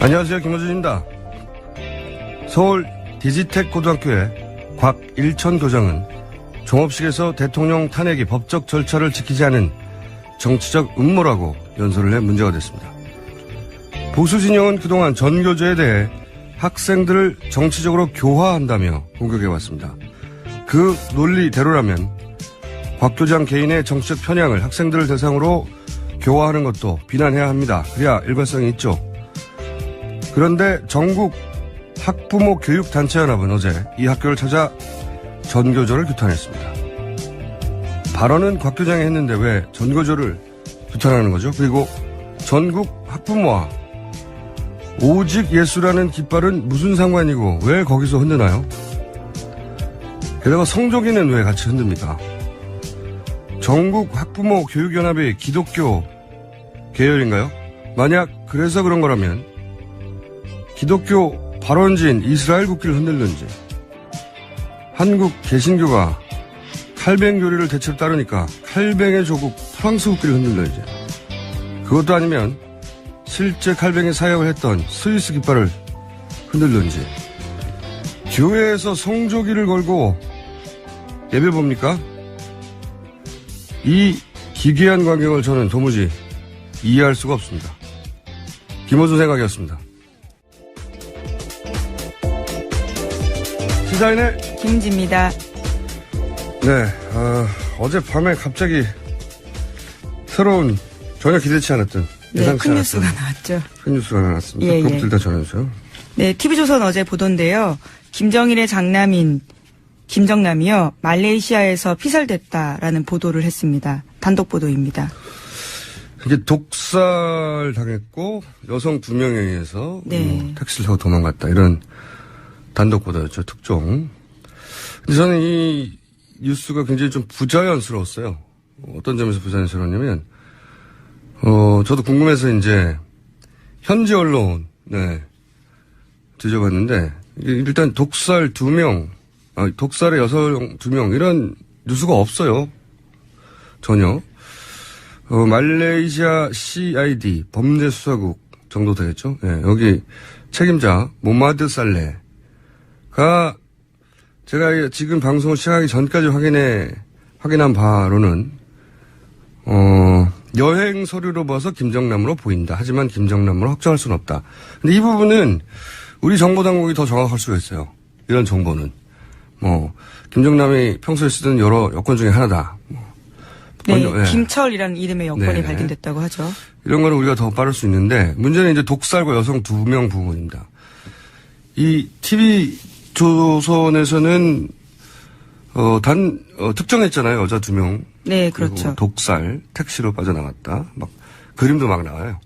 안녕하세요. 김호준입니다. 서울 디지텍 고등학교의 곽일천 교장은 종업식에서 대통령 탄핵이 법적 절차를 지키지 않은 정치적 음모라고 연설을 해 문제가 됐습니다. 보수 진영은 그동안 전교조에 대해 학생들을 정치적으로 교화한다며 공격해왔습니다. 그 논리대로라면 곽 교장 개인의 정치적 편향을 학생들을 대상으로 교화하는 것도 비난해야 합니다. 그래야 일관성이 있죠. 그런데 전국 학부모 교육단체연합은 어제 이 학교를 찾아 전교조를 규탄했습니다. 발언은 곽 교장이 했는데 왜 전교조를 규탄하는 거죠? 그리고 전국 학부모와 오직 예수라는 깃발은 무슨 상관이고 왜 거기서 흔드나요? 게다가 성조기는 왜 같이 흔듭니까? 전국 학부모 교육연합이 기독교 계열인가요? 만약 그래서 그런 거라면 기독교 발원지인 이스라엘 국기를 흔들는지, 한국 개신교가 칼뱅 교리를 대체로 따르니까 칼뱅의 조국 프랑스 국기를 흔들는지, 그것도 아니면 실제 칼뱅의 사역을 했던 스위스 깃발을 흔들는지, 교회에서 성조기를 걸고 예배 봅니까? 이 기괴한 광경을 저는 도무지 이해할 수가 없습니다. 김호준 생각이었습니다. 시사인의 김지입니다. 네, 어젯밤에 갑자기 새로운 전혀 기대치 않았던 예상치 큰 않았던 뉴스가 나왔죠. 큰 뉴스가 나왔습니다. 그것부터 일단 전해주세요. 네, TV조선 어제 보던데요. 김정일의 장남인 김정남이요, 말레이시아에서 피살됐다라는 보도를 했습니다. 단독 보도입니다. 이게 독살 당했고 여성 2명에 의해서 택시를 타고 도망갔다, 이런 단독 보도였죠. 특종. 근데 저는 이 뉴스가 굉장히 좀 부자연스러웠어요. 어떤 점에서 부자연스러웠냐면, 저도 궁금해서 이제 현지 언론 뒤져봤는데, 일단 독살 2명, 독살의 여성 2명, 이런 뉴스가 없어요. 전혀. 말레이시아 CID 범죄수사국 정도 되겠죠. 예, 여기 책임자 모마드 살레가 제가 지금 방송을 시작하기 전까지 확인한 바로는 여행 서류로 봐서 김정남으로 보인다. 하지만 김정남으로 확정할 수는 없다. 근데 이 부분은 우리 정보당국이 더 정확할 수가 있어요. 이런 정보는. 김정남이 평소에 쓰던 여러 여권 중에 하나다. 김철이라는 이름의 여권이 발견됐다고 하죠. 이런 거는 우리가 더 빠를 수 있는데, 문제는 이제 독살과 여성 2명 부분입니다. 이 TV조선에서는 특정했잖아요. 여자 2명. 네, 그렇죠. 독살, 택시로 빠져나갔다. 그림도 막 나와요.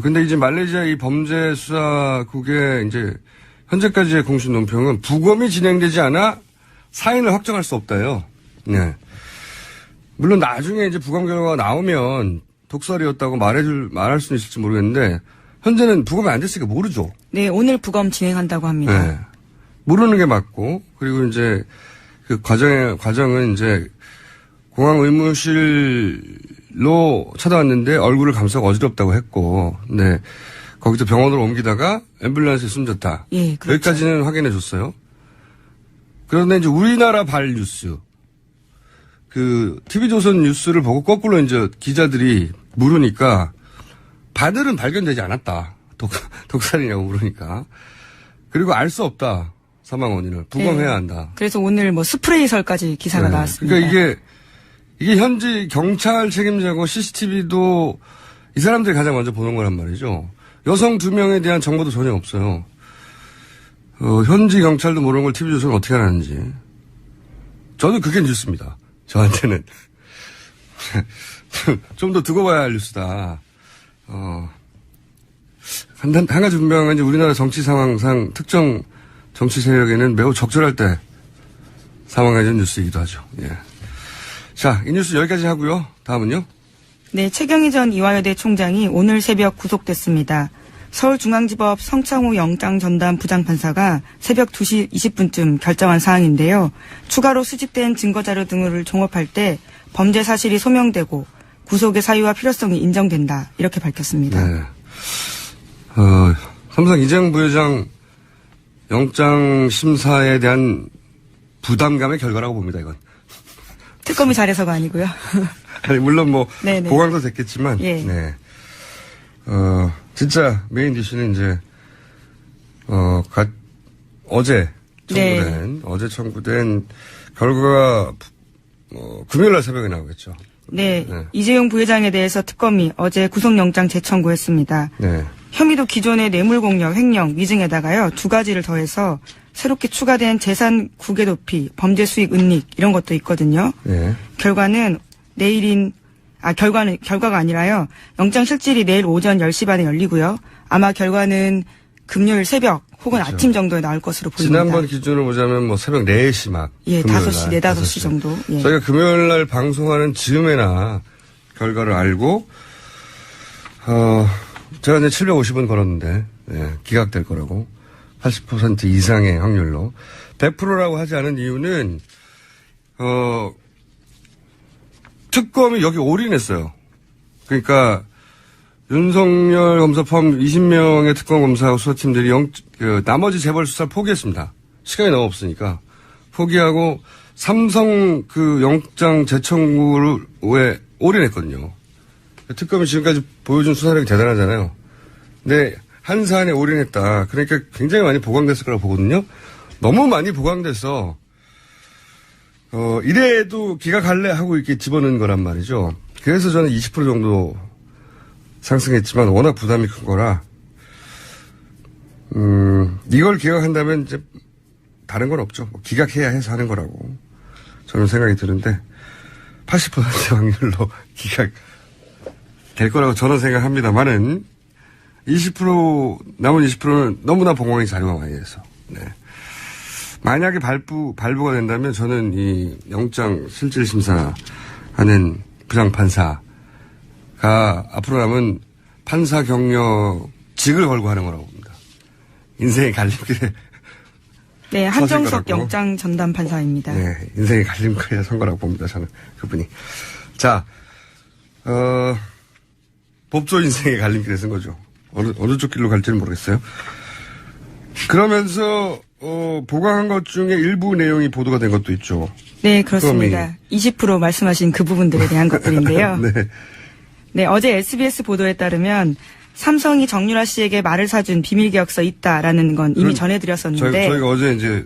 근데 이제 말레이시아 이 범죄수사국의 이제 현재까지의 공식 논평은 부검이 진행되지 않아 사인을 확정할 수 없다요. 네. 물론 나중에 이제 부검 결과가 나오면 독살이었다고 말할 수는 있을지 모르겠는데, 현재는 부검이 안 됐으니까 모르죠. 네, 오늘 부검 진행한다고 합니다. 네. 모르는 게 맞고, 그리고 이제 그 과정은 이제 공항 의무실로 찾아왔는데 얼굴을 감싸고 어지럽다고 했고, 네. 거기서 병원으로 옮기다가 앰뷸런스에 숨졌다. 예, 그렇죠. 여기까지는 확인해 줬어요. 그런데 이제 우리나라 발 뉴스, TV조선 뉴스를 보고 거꾸로 이제 기자들이 물으니까 바늘은 발견되지 않았다. 독살이냐고 물으니까. 그리고 알 수 없다. 사망 원인을. 부검해야 한다. 그래서 오늘 스프레이설까지 기사가 나왔습니다. 그러니까 이게 현지 경찰 책임자고 CCTV도 이 사람들이 가장 먼저 보는 거란 말이죠. 여성 2명에 대한 정보도 전혀 없어요. 현지 경찰도 모르는 걸 TV조선은 어떻게 알았는지. 저는 그게 뉴스입니다. 저한테는. 좀 더 두고 봐야 할 뉴스다. 한 가지 분명한 건 이제 우리나라 정치 상황상 특정 정치 세력에는 매우 적절할 때 사망하는 뉴스이기도 하죠. 예. 자, 이 뉴스 여기까지 하고요. 다음은요? 네, 최경희 전 이화여대 총장이 오늘 새벽 구속됐습니다. 서울중앙지법 성창호 영장전담 부장판사가 새벽 2시 20분쯤 결정한 사항인데요. 추가로 수집된 증거자료 등을 종합할 때 범죄 사실이 소명되고 구속의 사유와 필요성이 인정된다, 이렇게 밝혔습니다. 네. 삼성 이재용 부회장 영장 심사에 대한 부담감의 결과라고 봅니다, 이건. 특검이 잘해서가 아니고요. 아니, 물론 뭐, 네네. 보강도 됐겠지만, 예. 네. 진짜 메인 디시는 이제, 어제 청구된 결과가, 금요일날 새벽에 나오겠죠. 네. 이재용 부회장에 대해서 특검이 어제 구속영장 재청구했습니다. 네. 혐의도 기존의 뇌물공여, 횡령, 위증에다가요 2가지를 더해서 새롭게 추가된 재산 국외 도피, 범죄 수익 은닉 이런 것도 있거든요. 네. 결과가 아니라요. 영장 실질이 내일 오전 10시 반에 열리고요. 아마 결과는 금요일 새벽 혹은 그렇죠. 아침 정도에 나올 것으로 보입니다. 지난번 기준으로 보자면 뭐 새벽 4시 막. 예, 금요일 5시, 5시 정도. 예. 저희가 금요일 날 방송하는 즈음에나 결과를 알고, 제가 이제 750원 걸었는데, 예, 기각될 거라고. 80% 이상의 확률로. 100%라고 하지 않은 이유는, 특검이 여기 올인했어요. 그러니까, 윤석열 검사 포함 20명의 특검 검사하고 수사팀들이 나머지 재벌 수사를 포기했습니다. 시간이 너무 없으니까. 포기하고 삼성 그 영장 재청구에 올인했거든요. 특검이 지금까지 보여준 수사력이 대단하잖아요. 근데 한 사안에 올인했다. 그러니까 굉장히 많이 보강됐을 거라고 보거든요. 너무 많이 보강돼서 이래도 기각할래 하고 이렇게 집어넣은 거란 말이죠. 그래서 저는 20% 정도 상승했지만 워낙 부담이 큰 거라, 이걸 기각한다면 이제 다른 건 없죠. 뭐 기각해야 해서 하는 거라고 저는 생각이 드는데 80% 확률로 기각 될 거라고 저는 생각합니다만은 20% 남은 20%는 너무나 봉황이 자료가 많이 돼서, 네. 만약에 발부가 된다면 저는 이 영장 실질 심사하는 부장판사가 앞으로 남은 판사 경력직을 걸고 하는 거라고 봅니다. 인생의 갈림길에. 네, 한정석 영장 전담 판사입니다. 네, 인생의 갈림길에 선 거라고 봅니다. 저는 그분이. 자, 법조 인생의 갈림길에 선 거죠. 어느 쪽 길로 갈지는 모르겠어요. 그러면서 보강한 것 중에 일부 내용이 보도가 된 것도 있죠. 네, 그렇습니다. 20% 말씀하신 그 부분들에 대한 것들인데요. 네. 네, 어제 SBS 보도에 따르면 삼성이 정유라 씨에게 말을 사준 비밀계약서 있다라는 건 이미 전해드렸었는데. 저희가 어제 이제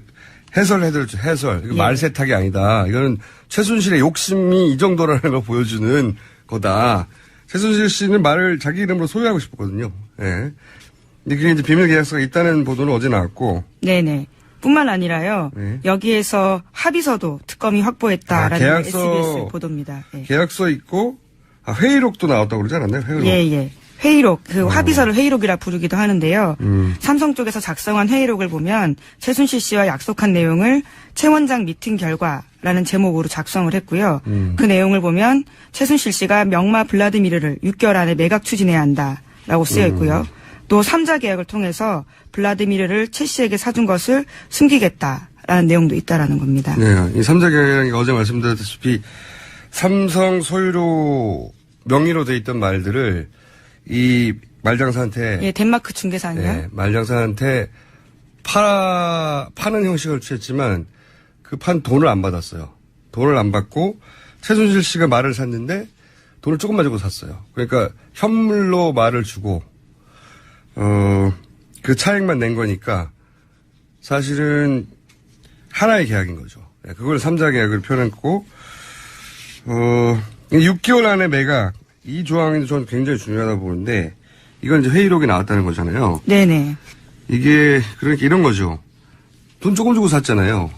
해설해드렸죠. 해설. 이거 예. 말 세탁이 아니다. 이거는 최순실의 욕심이 이 정도라는 걸 보여주는 거다. 최순실 씨는 말을 자기 이름으로 소유하고 싶었거든요. 예. 근데 그게 이제 비밀계약서가 있다는 보도는 어제 나왔고. 네네. 뿐만 아니라요. 네. 여기에서 합의서도 특검이 확보했다라는 계약서, SBS 보도입니다. 예. 계약서 있고 회의록도 나왔다고 그러지 않았나요? 회의록. 예. 회의록, 합의서를 회의록이라 부르기도 하는데요. 삼성 쪽에서 작성한 회의록을 보면 최순실 씨와 약속한 내용을 최 원장 미팅 결과라는 제목으로 작성을 했고요. 그 내용을 보면 최순실 씨가 명마 블라디미르를 6개월 안에 매각 추진해야 한다라고 쓰여 있고요. 또 3자 계약을 통해서 블라디미르를 최 씨에게 사준 것을 숨기겠다라는 내용도 있다라는 겁니다. 네, 이 3자 계약이 어제 말씀드렸다시피 삼성 소유로 명의로 돼 있던 말들을 이 말장사한테. 예, 덴마크 중개사는요? 네, 말장사한테 파는 형식을 취했지만 그 판 돈을 안 받았어요. 돈을 안 받고 최순실 씨가 말을 샀는데 돈을 조금만 주고 샀어요. 그러니까 현물로 말을 주고 그 차액만 낸 거니까 사실은 하나의 계약인 거죠. 네, 그걸 3자 계약을 표현했고 6개월 안에 매각. 이 조항이 저는 굉장히 중요하다고 보는데, 이건 이제 회의록이 나왔다는 거잖아요. 네네. 이게, 그러니까 이런 거죠. 돈 조금 주고 샀잖아요.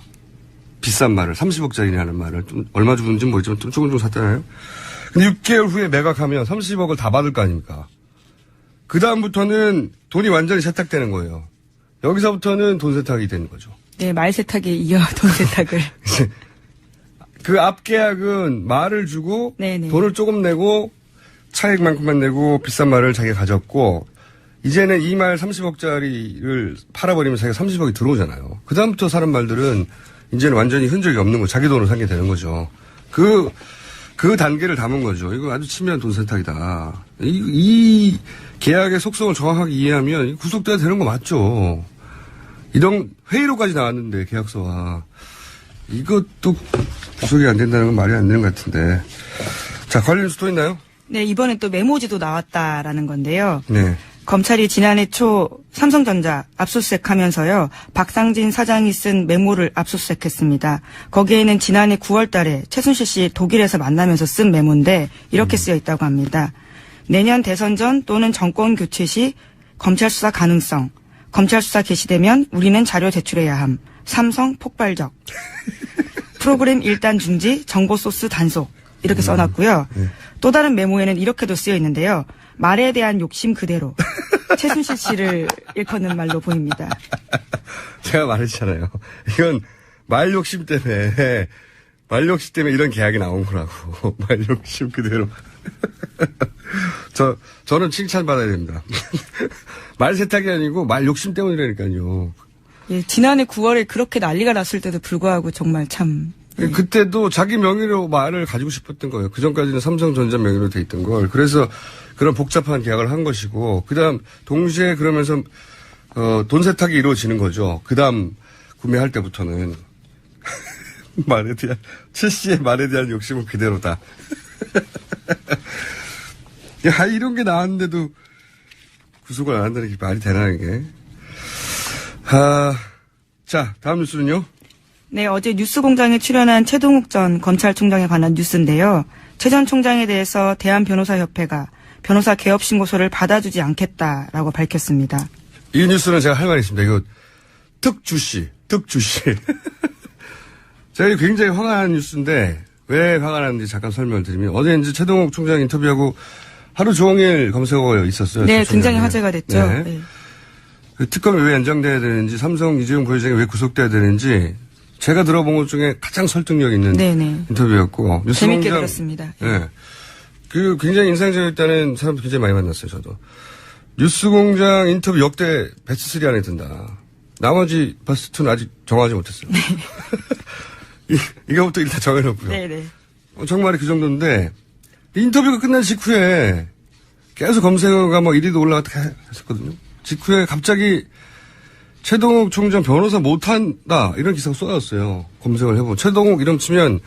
비싼 말을, 30억짜리라는 말을. 좀 얼마 주는지 모르지만 좀 조금 주고 샀잖아요. 근데 6개월 후에 매각하면 30억을 다 받을 거 아닙니까? 그다음부터는 돈이 완전히 세탁되는 거예요. 여기서부터는 돈 세탁이 되는 거죠. 네, 말 세탁에 이어 돈 세탁을. 그 앞 계약은 말을 주고, 네네. 돈을 조금 내고, 차액만큼만 내고 비싼 말을 자기가 가졌고 이제는 이 말 30억짜리를 팔아버리면 자기가 30억이 들어오잖아요. 그다음부터 사는 말들은 이제는 완전히 흔적이 없는 거 자기 돈으로 산 게 되는 거죠. 그 단계를 담은 거죠. 이거 아주 치밀한 돈 세탁이다. 이 계약의 속성을 정확하게 이해하면 구속돼야 되는 거 맞죠. 이런 회의로까지 나왔는데 계약서와 이것도 구속이 안 된다는 건 말이 안 되는 것 같은데. 자, 관련 뉴스 또 있나요? 네, 이번에 또 메모지도 나왔다라는 건데요. 네. 검찰이 지난해 초 삼성전자 압수수색하면서요. 박상진 사장이 쓴 메모를 압수수색했습니다. 거기에는 지난해 9월 달에 최순실 씨 독일에서 만나면서 쓴 메모인데 이렇게 쓰여 있다고 합니다. 내년 대선 전 또는 정권 교체 시 검찰 수사 가능성. 검찰 수사 개시되면 우리는 자료 제출해야 함. 삼성 폭발적. 프로그램 일단 중지, 정보 소스 단속. 이렇게 써놨고요. 또 다른 메모에는 이렇게도 쓰여 있는데요. 말에 대한 욕심 그대로. 최순실 씨를 일컫는 말로 보입니다. 제가 말했잖아요. 이건 말 욕심 때문에 이런 계약이 나온 거라고. 말 욕심 그대로. 저는 칭찬받아야 됩니다. 말 세탁이 아니고 말 욕심 때문이라니까요. 예, 지난해 9월에 그렇게 난리가 났을 때도 불구하고 정말 참. 그때도 자기 명의로 말을 가지고 싶었던 거예요. 그전까지는 삼성전자 명의로 돼 있던 걸. 그래서 그런 복잡한 계약을 한 것이고, 그 다음 동시에 그러면서 돈 세탁이 이루어지는 거죠. 그 다음 구매할 때부터는. 최 씨의 말에 대한 욕심은 그대로다. 야, 이런 게 나왔는데도 구속을 안 한다는 게 말이 되나, 이게. 자, 다음 뉴스는요? 네, 어제 뉴스공장에 출연한 최동욱 전 검찰총장에 관한 뉴스인데요. 최 전 총장에 대해서 대한변호사협회가 변호사 개업 신고서를 받아주지 않겠다라고 밝혔습니다. 이 뉴스는 제가 할 말이 있습니다. 이거 특주시. 제가 굉장히 화가 나는 뉴스인데 왜 화가 나는지 잠깐 설명을 드리면 어제 이제 최동욱 총장 인터뷰하고 하루 종일 검색어가 있었어요. 네, 굉장히 화제가 됐죠. 네. 네. 그 특검이 왜 연장돼야 되는지, 삼성 이재용 부회장이 왜 구속돼야 되는지 제가 들어본 것 중에 가장 설득력 있는 네네. 인터뷰였고. 재밌게 들었습니다. 네. 그 굉장히 인상적이었다는 사람도 굉장히 많이 만났어요, 저도. 뉴스공장 인터뷰 역대 베스트 3 안에 든다. 나머지 베스트 2는 아직 정하지 못했어요. 네. 이거부터 일단 정해놓고요. 네네. 정말이 그 정도인데 인터뷰가 끝난 직후에 계속 검색어가 뭐 1위도 올라갔다 했었거든요. 직후에 갑자기 최동욱 총장 변호사 못한다 이런 기사가 쏟아졌어요. 검색을 해보면 최동욱 이름 치면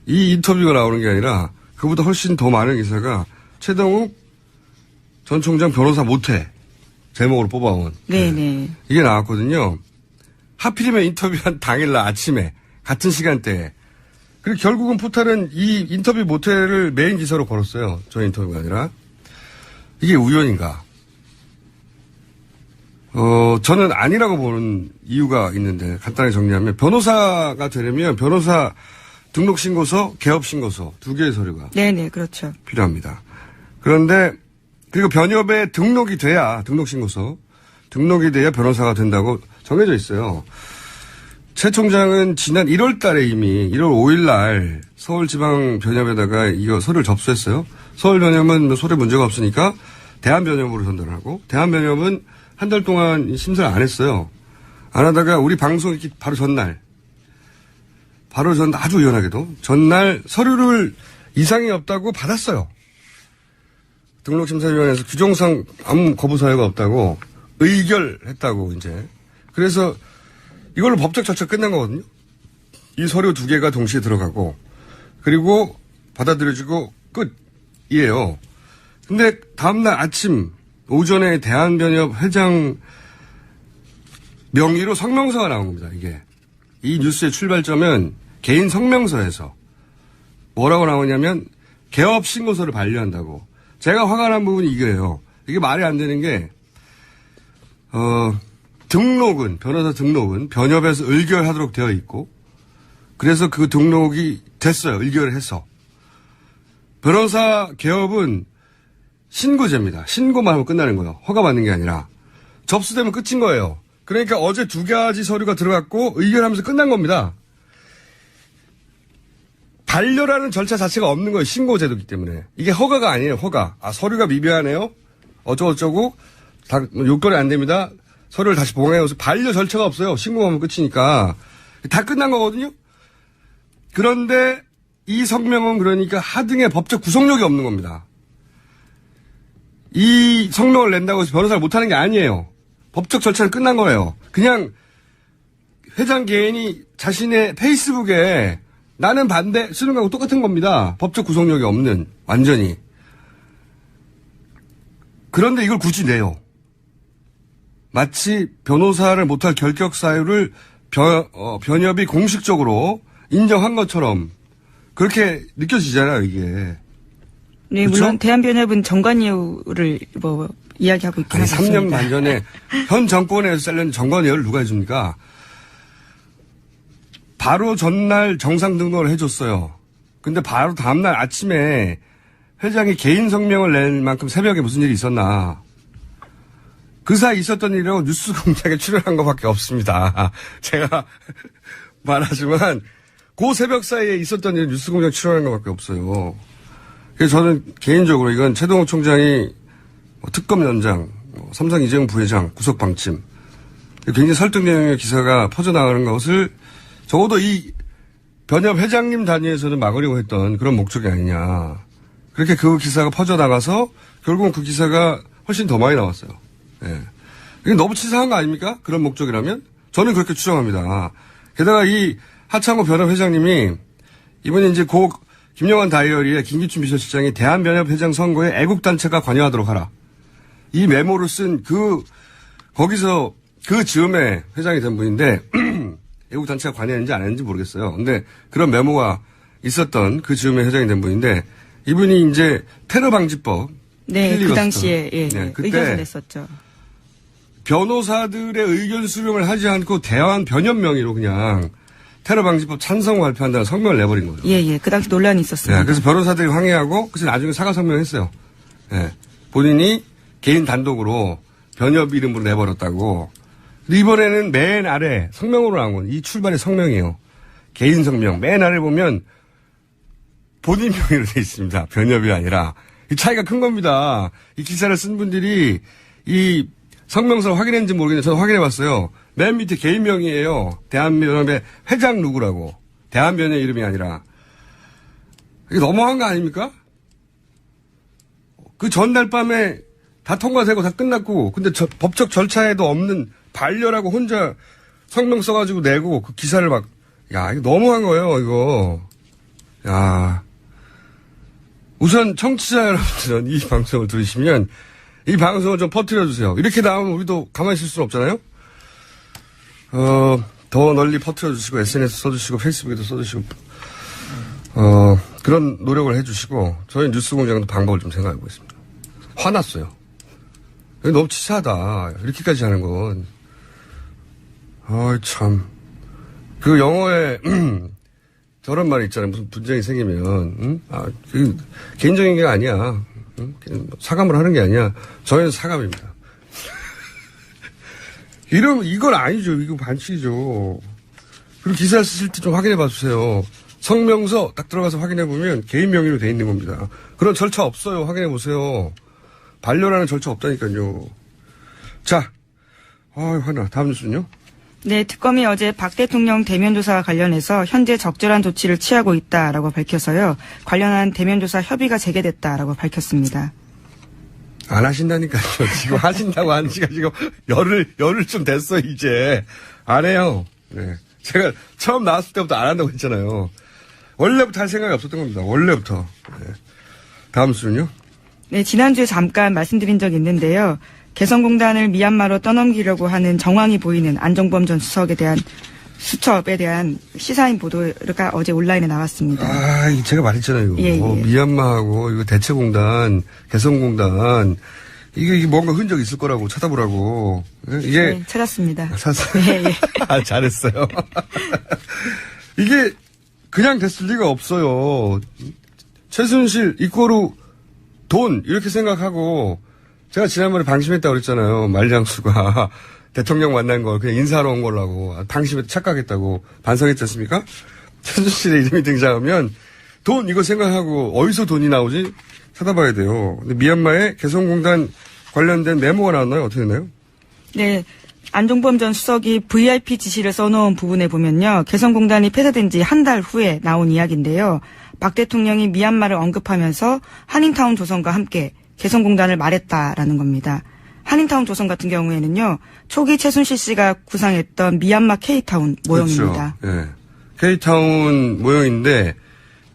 이 인터뷰가 나오는 게 아니라 그보다 훨씬 더 많은 기사가 최동욱 전 총장 변호사 못해 제목으로 뽑아온. 네네. 이게 나왔거든요. 하필이면 인터뷰한 당일날 아침에 같은 시간대에. 그리고 결국은 포탈은 이 인터뷰 못해를 메인 기사로 걸었어요. 저 인터뷰가 아니라. 이게 우연인가? 저는 아니라고 보는 이유가 있는데 간단하게 정리하면 변호사가 되려면 변호사 등록신고서, 개업신고서 두 개의 서류가 네네, 그렇죠. 필요합니다. 그런데 그리고 변협에 등록이 돼야 등록신고서 등록이 돼야 변호사가 된다고 정해져 있어요. 최 총장은 지난 1월 달에 이미 1월 5일 날 서울지방변협에다가 이거 서류를 접수했어요. 서울변협은 소리 문제가 없으니까 대한변협으로 전달을 하고 대한변협은 한 달 동안 심사를 안 했어요. 안 하다가 우리 방송 이렇게 바로 전날 아주 우연하게도 전날 서류를 이상이 없다고 받았어요. 등록심사위원회에서 규정상 아무 거부 사유가 없다고 의결했다고 이제. 그래서 이걸로 법적 절차 끝난 거거든요. 이 서류 두 개가 동시에 들어가고 그리고 받아들여지고 끝이에요. 근데 다음날 아침 오전에 대한변협 회장 명의로 성명서가 나온 겁니다. 이게. 이 뉴스의 출발점은 개인 성명서에서 뭐라고 나오냐면 개업 신고서를 반려한다고. 제가 화가 난 부분이 이거예요. 이게 말이 안 되는 게 변호사 등록은 변협에서 의결하도록 되어 있고 그래서 그 등록이 됐어요. 의결을 해서. 변호사 개업은 신고제입니다. 신고만 하면 끝나는 거예요. 허가받는 게 아니라. 접수되면 끝인 거예요. 그러니까 어제 두 가지 서류가 들어갔고 의결하면서 끝난 겁니다. 반려라는 절차 자체가 없는 거예요. 신고제도이기 때문에. 이게 허가가 아니에요. 허가. 서류가 미비하네요. 어쩌고저쩌고. 다 요건이 안 됩니다. 서류를 다시 보내요. 반려 절차가 없어요. 신고하면 끝이니까. 다 끝난 거거든요. 그런데 이 성명은 그러니까 하등의 법적 구속력이 없는 겁니다. 이 성명을 낸다고 해서 변호사를 못하는 게 아니에요. 법적 절차는 끝난 거예요. 그냥 회장 개인이 자신의 페이스북에 나는 반대 쓰는 거하고 똑같은 겁니다. 법적 구속력이 없는 완전히. 그런데 이걸 굳이 내요. 마치 변호사를 못할 결격 사유를 변협이 공식적으로 인정한 것처럼 그렇게 느껴지잖아요, 이게. 네, 그렇죠? 물론 대한변협은 정관 예우를 이야기하고 있긴 아니, 하습니다 3년 반 전에 현 정권에서 잘린 정관 예우를 누가 해줍니까? 바로 전날 정상 등록을 해줬어요. 근데 바로 다음날 아침에 회장이 개인 성명을 낼 만큼 새벽에 무슨 일이 있었나. 그 사이 있었던 일이라고 뉴스 공장에 출연한 것밖에 없습니다. 제가 말하지만 그 새벽 사이에 있었던 일 뉴스 공장 출연한 것밖에 없어요. 그래서 저는 개인적으로 이건 최동욱 총장이 특검 연장, 삼성 이재용 부회장 구속 방침 굉장히 설득 내용의 기사가 퍼져나가는 것을 적어도 이 변협 회장님 단위에서는 막으려고 했던 그런 목적이 아니냐. 그렇게 그 기사가 퍼져나가서 결국은 그 기사가 훨씬 더 많이 나왔어요. 예. 이게 너무 치사한 거 아닙니까? 그런 목적이라면? 저는 그렇게 추정합니다. 게다가 이 하창호 변협 회장님이 이번에 이제 김영환 다이어리에 김기춘 비서실장이 대한변협 회장 선거에 애국단체가 관여하도록 하라. 이 메모를 쓴 거기서 그 즈음에 회장이 된 분인데, 애국단체가 관여했는지 안 했는지 모르겠어요. 근데 그런 메모가 있었던 그 즈음에 회장이 된 분인데, 이분이 이제 테러방지법. 네, 그 당시에, 네, 그때 의견을 냈었죠. 변호사들의 의견 수렴을 하지 않고 대한변협 명의로 그냥 테러방지법 찬성 발표한다는 성명을 내버린 거예요. 예. 그 당시 논란이 있었습니다. 네, 그래서 변호사들이 항의하고, 그래서 나중에 사과 성명했어요. 네, 본인이 개인 단독으로 변협 이름으로 내버렸다고. 근데 이번에는 맨 아래 성명으로 나온 건 이 출발의 성명이에요. 개인 성명. 맨 아래 보면 본인 명의로 돼 있습니다. 변협이 아니라. 이 차이가 큰 겁니다. 이 기사를 쓴 분들이 이 성명서를 확인했는지 모르겠는데 저는 확인해 봤어요. 맨 밑에 개인 명의예요. 대한변협의 회장 누구라고. 대한변협 이름이 아니라. 이게 너무한 거 아닙니까? 그 전날 밤에 다 통과되고 다 끝났고, 근데 법적 절차에도 없는 반려라고 혼자 성명 써가지고 내고 그 기사를 막, 야, 이거 너무한 거예요, 이거. 야. 우선 청취자 여러분들은 이 방송을 들으시면 이 방송을 좀 퍼뜨려주세요. 이렇게 나오면 우리도 가만히 있을 수는 없잖아요? 더 널리 퍼뜨려주시고, SNS 써주시고, 페이스북에도 써주시고, 그런 노력을 해주시고, 저희 뉴스 공장도 방법을 좀 생각해보고 있습니다. 화났어요. 이거 너무 치사하다. 이렇게까지 하는 건. 참. 그 영어에, 저런 말이 있잖아요. 무슨 분쟁이 생기면, 응? 그 개인적인 게 아니야. 응? 사감을 하는 게 아니야. 저희는 사감입니다. 이건 아니죠. 이거 반칙이죠. 그리고 기사 쓰실 때 좀 확인해 봐 주세요. 성명서 딱 들어가서 확인해 보면 개인 명의로 돼 있는 겁니다. 그런 절차 없어요. 확인해 보세요. 반려라는 절차 없다니까요. 자, 화나. 다음 뉴스는요? 네, 특검이 어제 박 대통령 대면 조사와 관련해서 현재 적절한 조치를 취하고 있다라고 밝혀서요. 관련한 대면 조사 협의가 재개됐다라고 밝혔습니다. 안 하신다니까요. 지금 하신다고 하는 지가 지금 열흘 좀 됐어, 이제. 안 해요. 네. 제가 처음 나왔을 때부터 안 한다고 했잖아요. 원래부터 할 생각이 없었던 겁니다. 원래부터. 네. 다음 수는요? 네, 지난주에 잠깐 말씀드린 적이 있는데요. 개성공단을 미얀마로 떠넘기려고 하는 정황이 보이는 안종범 전 수석에 대한 수첩에 대한 시사인 보도가 어제 온라인에 나왔습니다. 제가 말했잖아요. 이거. 예. 미얀마하고 이거 대체공단, 개성공단 이게 뭔가 흔적이 있을 거라고 찾아보라고. 이게 네, 찾았습니다. 찾았어요. 예. 잘했어요. 이게 그냥 됐을 리가 없어요. 최순실 이꼬르 돈 이렇게 생각하고 제가 지난번에 방심했다고 그랬잖아요. 말장수가 대통령 만난 걸 그냥 인사하러 온 거라고 방심해서 착각했다고 반성했지 않습니까? 최순실의 이름이 등장하면 돈 이거 생각하고 어디서 돈이 나오지 찾아봐야 돼요. 근데 미얀마에 개성공단 관련된 메모가 나왔나요? 어떻게 됐나요? 네. 안종범 전 수석이 VIP 지시를 써놓은 부분에 보면요. 개성공단이 폐쇄된 지 한 달 후에 나온 이야기인데요. 박 대통령이 미얀마를 언급하면서 한인타운 조성과 함께 개성공단을 말했다라는 겁니다. 한인타운 조선 같은 경우에는요. 초기 최순실 씨가 구상했던 미얀마 K타운 모형입니다. 그렇죠. 예. K타운 모형인데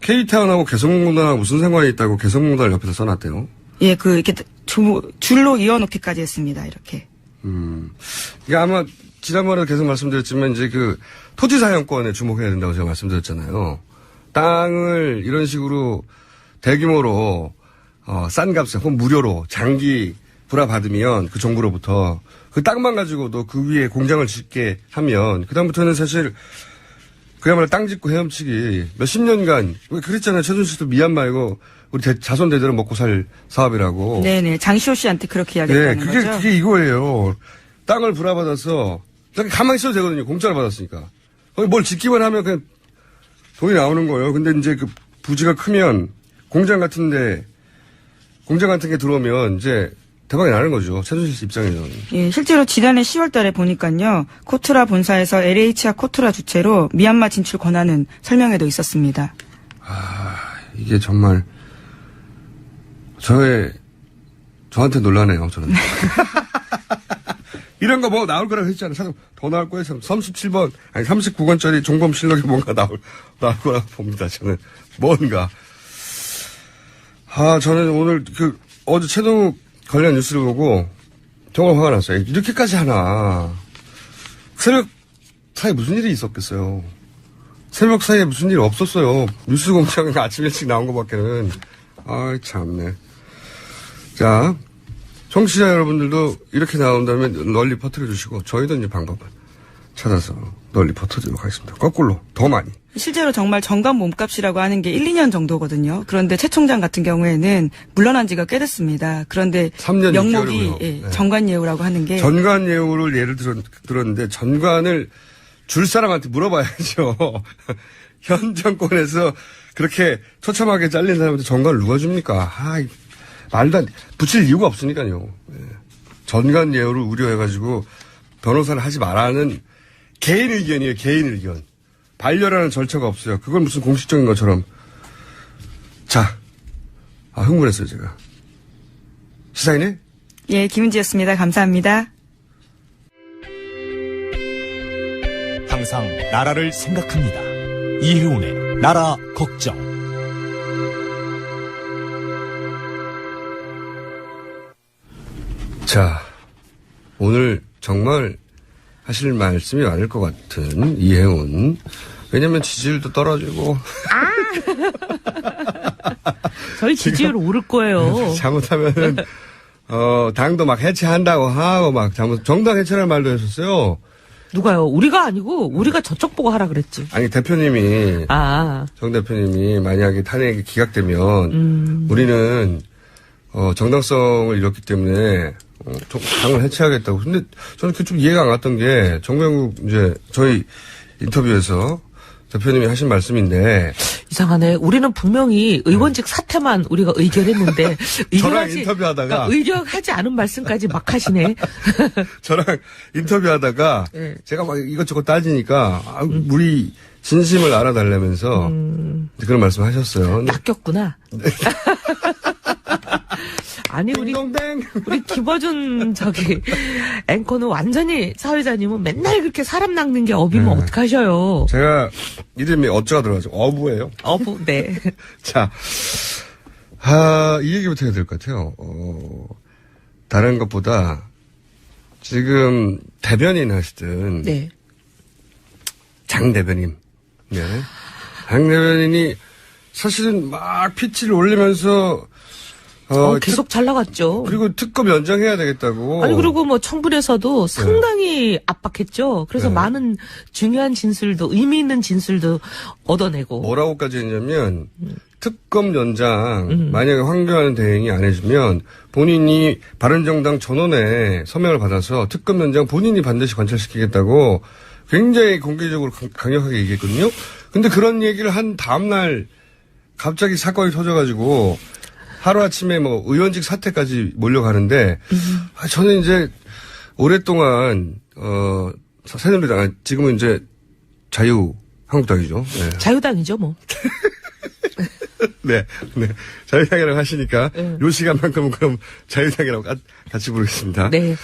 K타운하고 개성공단하고 무슨 상관이 있다고 개성공단을 옆에서 써놨대요. 예, 이렇게 줄로 이어놓기까지 했습니다. 이렇게. 이게 아마 지난번에도 계속 말씀드렸지만 이제 토지 사용권에 주목해야 된다고 제가 말씀드렸잖아요. 땅을 이런 식으로 대규모로 싼 값에 혹은 무료로 장기 불화받으면 그 정부로부터 그 땅만 가지고도 그 위에 공장을 짓게 하면 그다음부터는 사실 그야말로 땅 짓고 헤엄치기 몇십 년간 그랬잖아요. 최순실도 미얀마이고 우리 자손 대대로 먹고 살 사업이라고. 네네. 장시호 씨한테 그렇게 이야기했다는 거죠. 그게 이거예요. 땅을 불화받아서 가만히 있어도 되거든요. 공짜로 받았으니까. 거기 뭘 짓기만 하면 그냥 돈이 나오는 거예요. 근데 이제 그 부지가 크면 공장 같은 게 들어오면 이제 대박이 나는 거죠. 최순실 씨 입장에서는. 예, 실제로 지난해 10월 달에 보니까요. 코트라 본사에서 LH와 코트라 주체로 미얀마 진출 권한은 설명에도 있었습니다. 이게 정말 저한테 놀라네요. 저는. 이런 거 뭐 나올 거라고 했잖아요. 참 더 나올 거예요. 37번, 아니 39권짜리 종범실록이 뭔가 나올 거라고 봅니다. 저는 뭔가. 저는 오늘 어제 최동욱 관련 뉴스를 보고 정말 화가 났어요. 이렇게까지 하나. 새벽 사이에 무슨 일이 있었겠어요. 새벽 사이에 무슨 일이 없었어요. 뉴스 공장에 아침 일찍 나온 것밖에는. 참네. 자, 청취자 여러분들도 이렇게 나온다면 널리 퍼뜨려 주시고 저희도 이제 방법을 찾아서 널리 퍼뜨리도록 하겠습니다. 거꾸로 더 많이. 실제로 정말 정관 몸값이라고 하는 게 1, 2년 정도거든요. 그런데 최 총장 같은 경우에는 물러난 지가 꽤 됐습니다. 그런데 3년 명목이 전관 예우라고 하는 게 전관 예우를 예를 들었는데 전관을 줄 사람한테 물어봐야죠. 현 정권에서 그렇게 처참하게 잘린 사람한테 전관을 누가 줍니까? 말도 붙일 이유가 없으니까요. 전관 예우를 우려해가지고 변호사를 하지 말라는 개인 의견이에요. 개인 의견. 반려라는 절차가 없어요. 그건 무슨 공식적인 것처럼. 자, 흥분했어요 제가. 시사인의 예, 김은지였습니다. 감사합니다. 항상 나라를 생각합니다. 이혜훈의 나라 걱정. 자, 오늘 정말 하실 말씀이 많을 것 같은 이혜훈. 왜냐면 지지율도 떨어지고. 저희 지지율 오를 거예요. 잘못하면은, 당도 막 해체한다고 하고 막 정당 해체라는 말도 했었어요. 누가요? 우리가 아니고 우리가 저쪽 보고 하라 그랬지. 아니 대표님이 정 대표님이 만약에 탄핵이 기각되면 우리는 정당성을 잃었기 때문에 당을 해체하겠다고. 근데 저는 그게 좀 이해가 안 갔던 게 정명국 이제 저희 인터뷰에서 대표님이 하신 말씀인데 이상하네. 우리는 분명히 의원직 사퇴만 우리가 의결했는데 저랑 인터뷰하다가 그러니까 의결하지 않은 말씀까지 막 하시네. 저랑 인터뷰하다가 제가 막 이것저것 따지니까 우리 진심을 알아달라면서 그런 말씀하셨어요. 낚였구나. 아니 우리 김어준 앵커는 완전히 사회자님은 맨날 그렇게 사람 낚는 게 업이면 어떡하셔요. 제가 이름이 어쩌가 들어가죠. 어부예요. 어부. 네. 자, 이 얘기부터 해야 될 것 같아요. 다른 것보다 지금 대변인 하시던 네. 장 대변인. 네. 장 대변인이 사실은 막 피치를 올리면서 계속 잘 나갔죠. 그리고 특검 연장해야 되겠다고. 아니, 그리고 뭐 청문회에서도 상당히 압박했죠. 그래서 많은 중요한 진술도, 의미 있는 진술도 얻어내고. 뭐라고까지 했냐면, 특검 연장, 만약에 황교안 대행이 안 해주면, 본인이 바른정당 전원에 서명을 받아서 특검 연장 본인이 반드시 관철시키겠다고 굉장히 공개적으로 강력하게 얘기했거든요. 근데 그런 얘기를 한 다음날 갑자기 사건이 터져가지고, 하루아침에 뭐 의원직 사퇴까지 몰려가는데 저는 이제 오랫동안 새누리당 지금은 이제 자유한국당이죠. 네. 자유당이죠 뭐. 네. 자유당이라고 하시니까 요 시간만큼은 그럼 자유당이라고 같이 부르겠습니다. 네.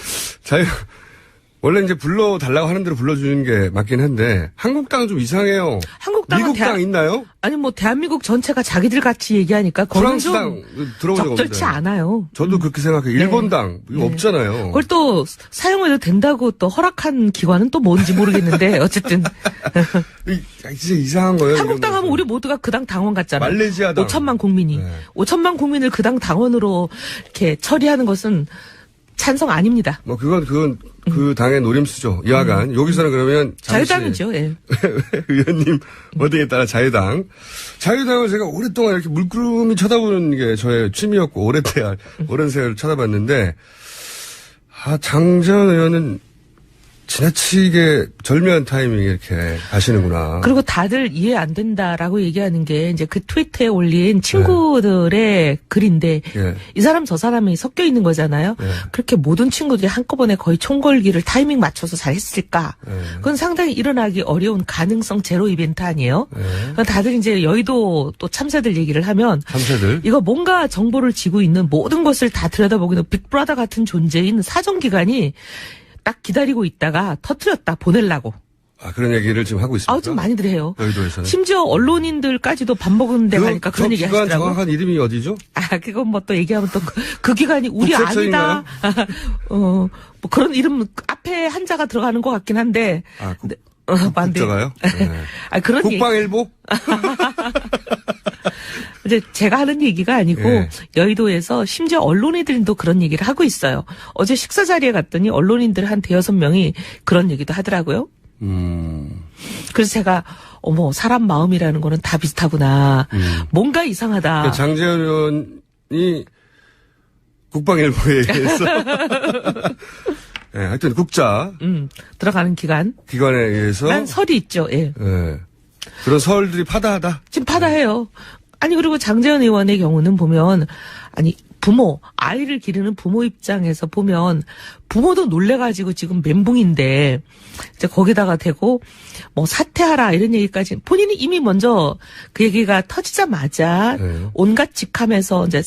원래 이제 불러달라고 하는 대로 불러주는 게 맞긴 한데, 한국당은 좀 이상해요. 한국당은 미국당 있나요? 아니 뭐 대한민국 전체가 자기들 같이 얘기하니까 거기는 좀 프랑스당 들어본 적 적절치 없는데. 않아요. 저도 그렇게 생각해요. 일본당 이거 없잖아요. 그걸 또 사용해도 된다고 또 허락한 기관은 또 뭔지 모르겠는데 어쨌든 진짜 이상한 거예요. 한국당 하면 우리 모두가 그 당 당원 같잖아요. 말레이시아당 5천만 국민이. 네. 5천만 국민을 그 당 당원으로 이렇게 처리하는 것은 찬성 아닙니다. 뭐 그건 그 당의 노림수죠. 여하간 여기서는 그러면 잠시 자유당이죠. 예. 의원님 어디에 따라 자유당을 제가 오랫동안 이렇게 물끄러미 쳐다보는 게 저의 취미였고 오랜 세월 쳐다봤는데 장재원 의원은 지나치게 절묘한 타이밍에 이렇게 가시는구나. 그리고 다들 이해 안 된다라고 얘기하는 게 이제 그 트위터에 올린 친구들의 글인데 예. 이 사람 저 사람이 섞여 있는 거잖아요. 예. 그렇게 모든 친구들이 한꺼번에 거의 총걸기를 타이밍 맞춰서 잘 했을까? 그건 상당히 일어나기 어려운 가능성 제로 이벤트 아니에요? 다들 이제 여의도 또 참새들 얘기를 하면 참새들 이거 뭔가 정보를 지고 있는 모든 것을 다 들여다보고 있는 빅브라더 같은 존재인 사정기관이 딱 기다리고 있다가 터트렸다 보내려고. 그런 얘기를 지금 하고 있습니다. 좀 많이들 해요. 여의도에서는. 심지어 언론인들까지도 밥 먹은 데 가니까 그런 얘기 기관 하시더라고요. 정확한 이름이 어디죠? 그건 뭐 또 얘기하면 또 그 기관이 우리 아니다. 뭐 그런 이름 앞에 한자가 들어가는 것 같긴 한데. 네. 국자가요? 네. 그런 국방일보? 이제 제가 하는 얘기가 아니고 예. 여의도에서 심지어 언론인들도 그런 얘기를 하고 있어요. 어제 식사 자리에 갔더니 언론인들 한 5-6명이 그런 얘기도 하더라고요. 그래서 제가 사람 마음이라는 거는 다 비슷하구나. 뭔가 이상하다. 그러니까 장재현 의원이 국방일보에 의해서 네, 하여튼 국자 들어가는 기관에 의해서 난 설이 있죠. 예. 네. 그런 설들이 파다하다. 지금 파다해요. 아니 그리고 장재현 의원의 경우는 보면 아이를 기르는 부모 입장에서 보면 부모도 놀래가지고 지금 멘붕인데 이제 거기다가 대고 사퇴하라 이런 얘기까지 본인이 이미 먼저 그 얘기가 터지자마자 네. 온갖 직함에서 이제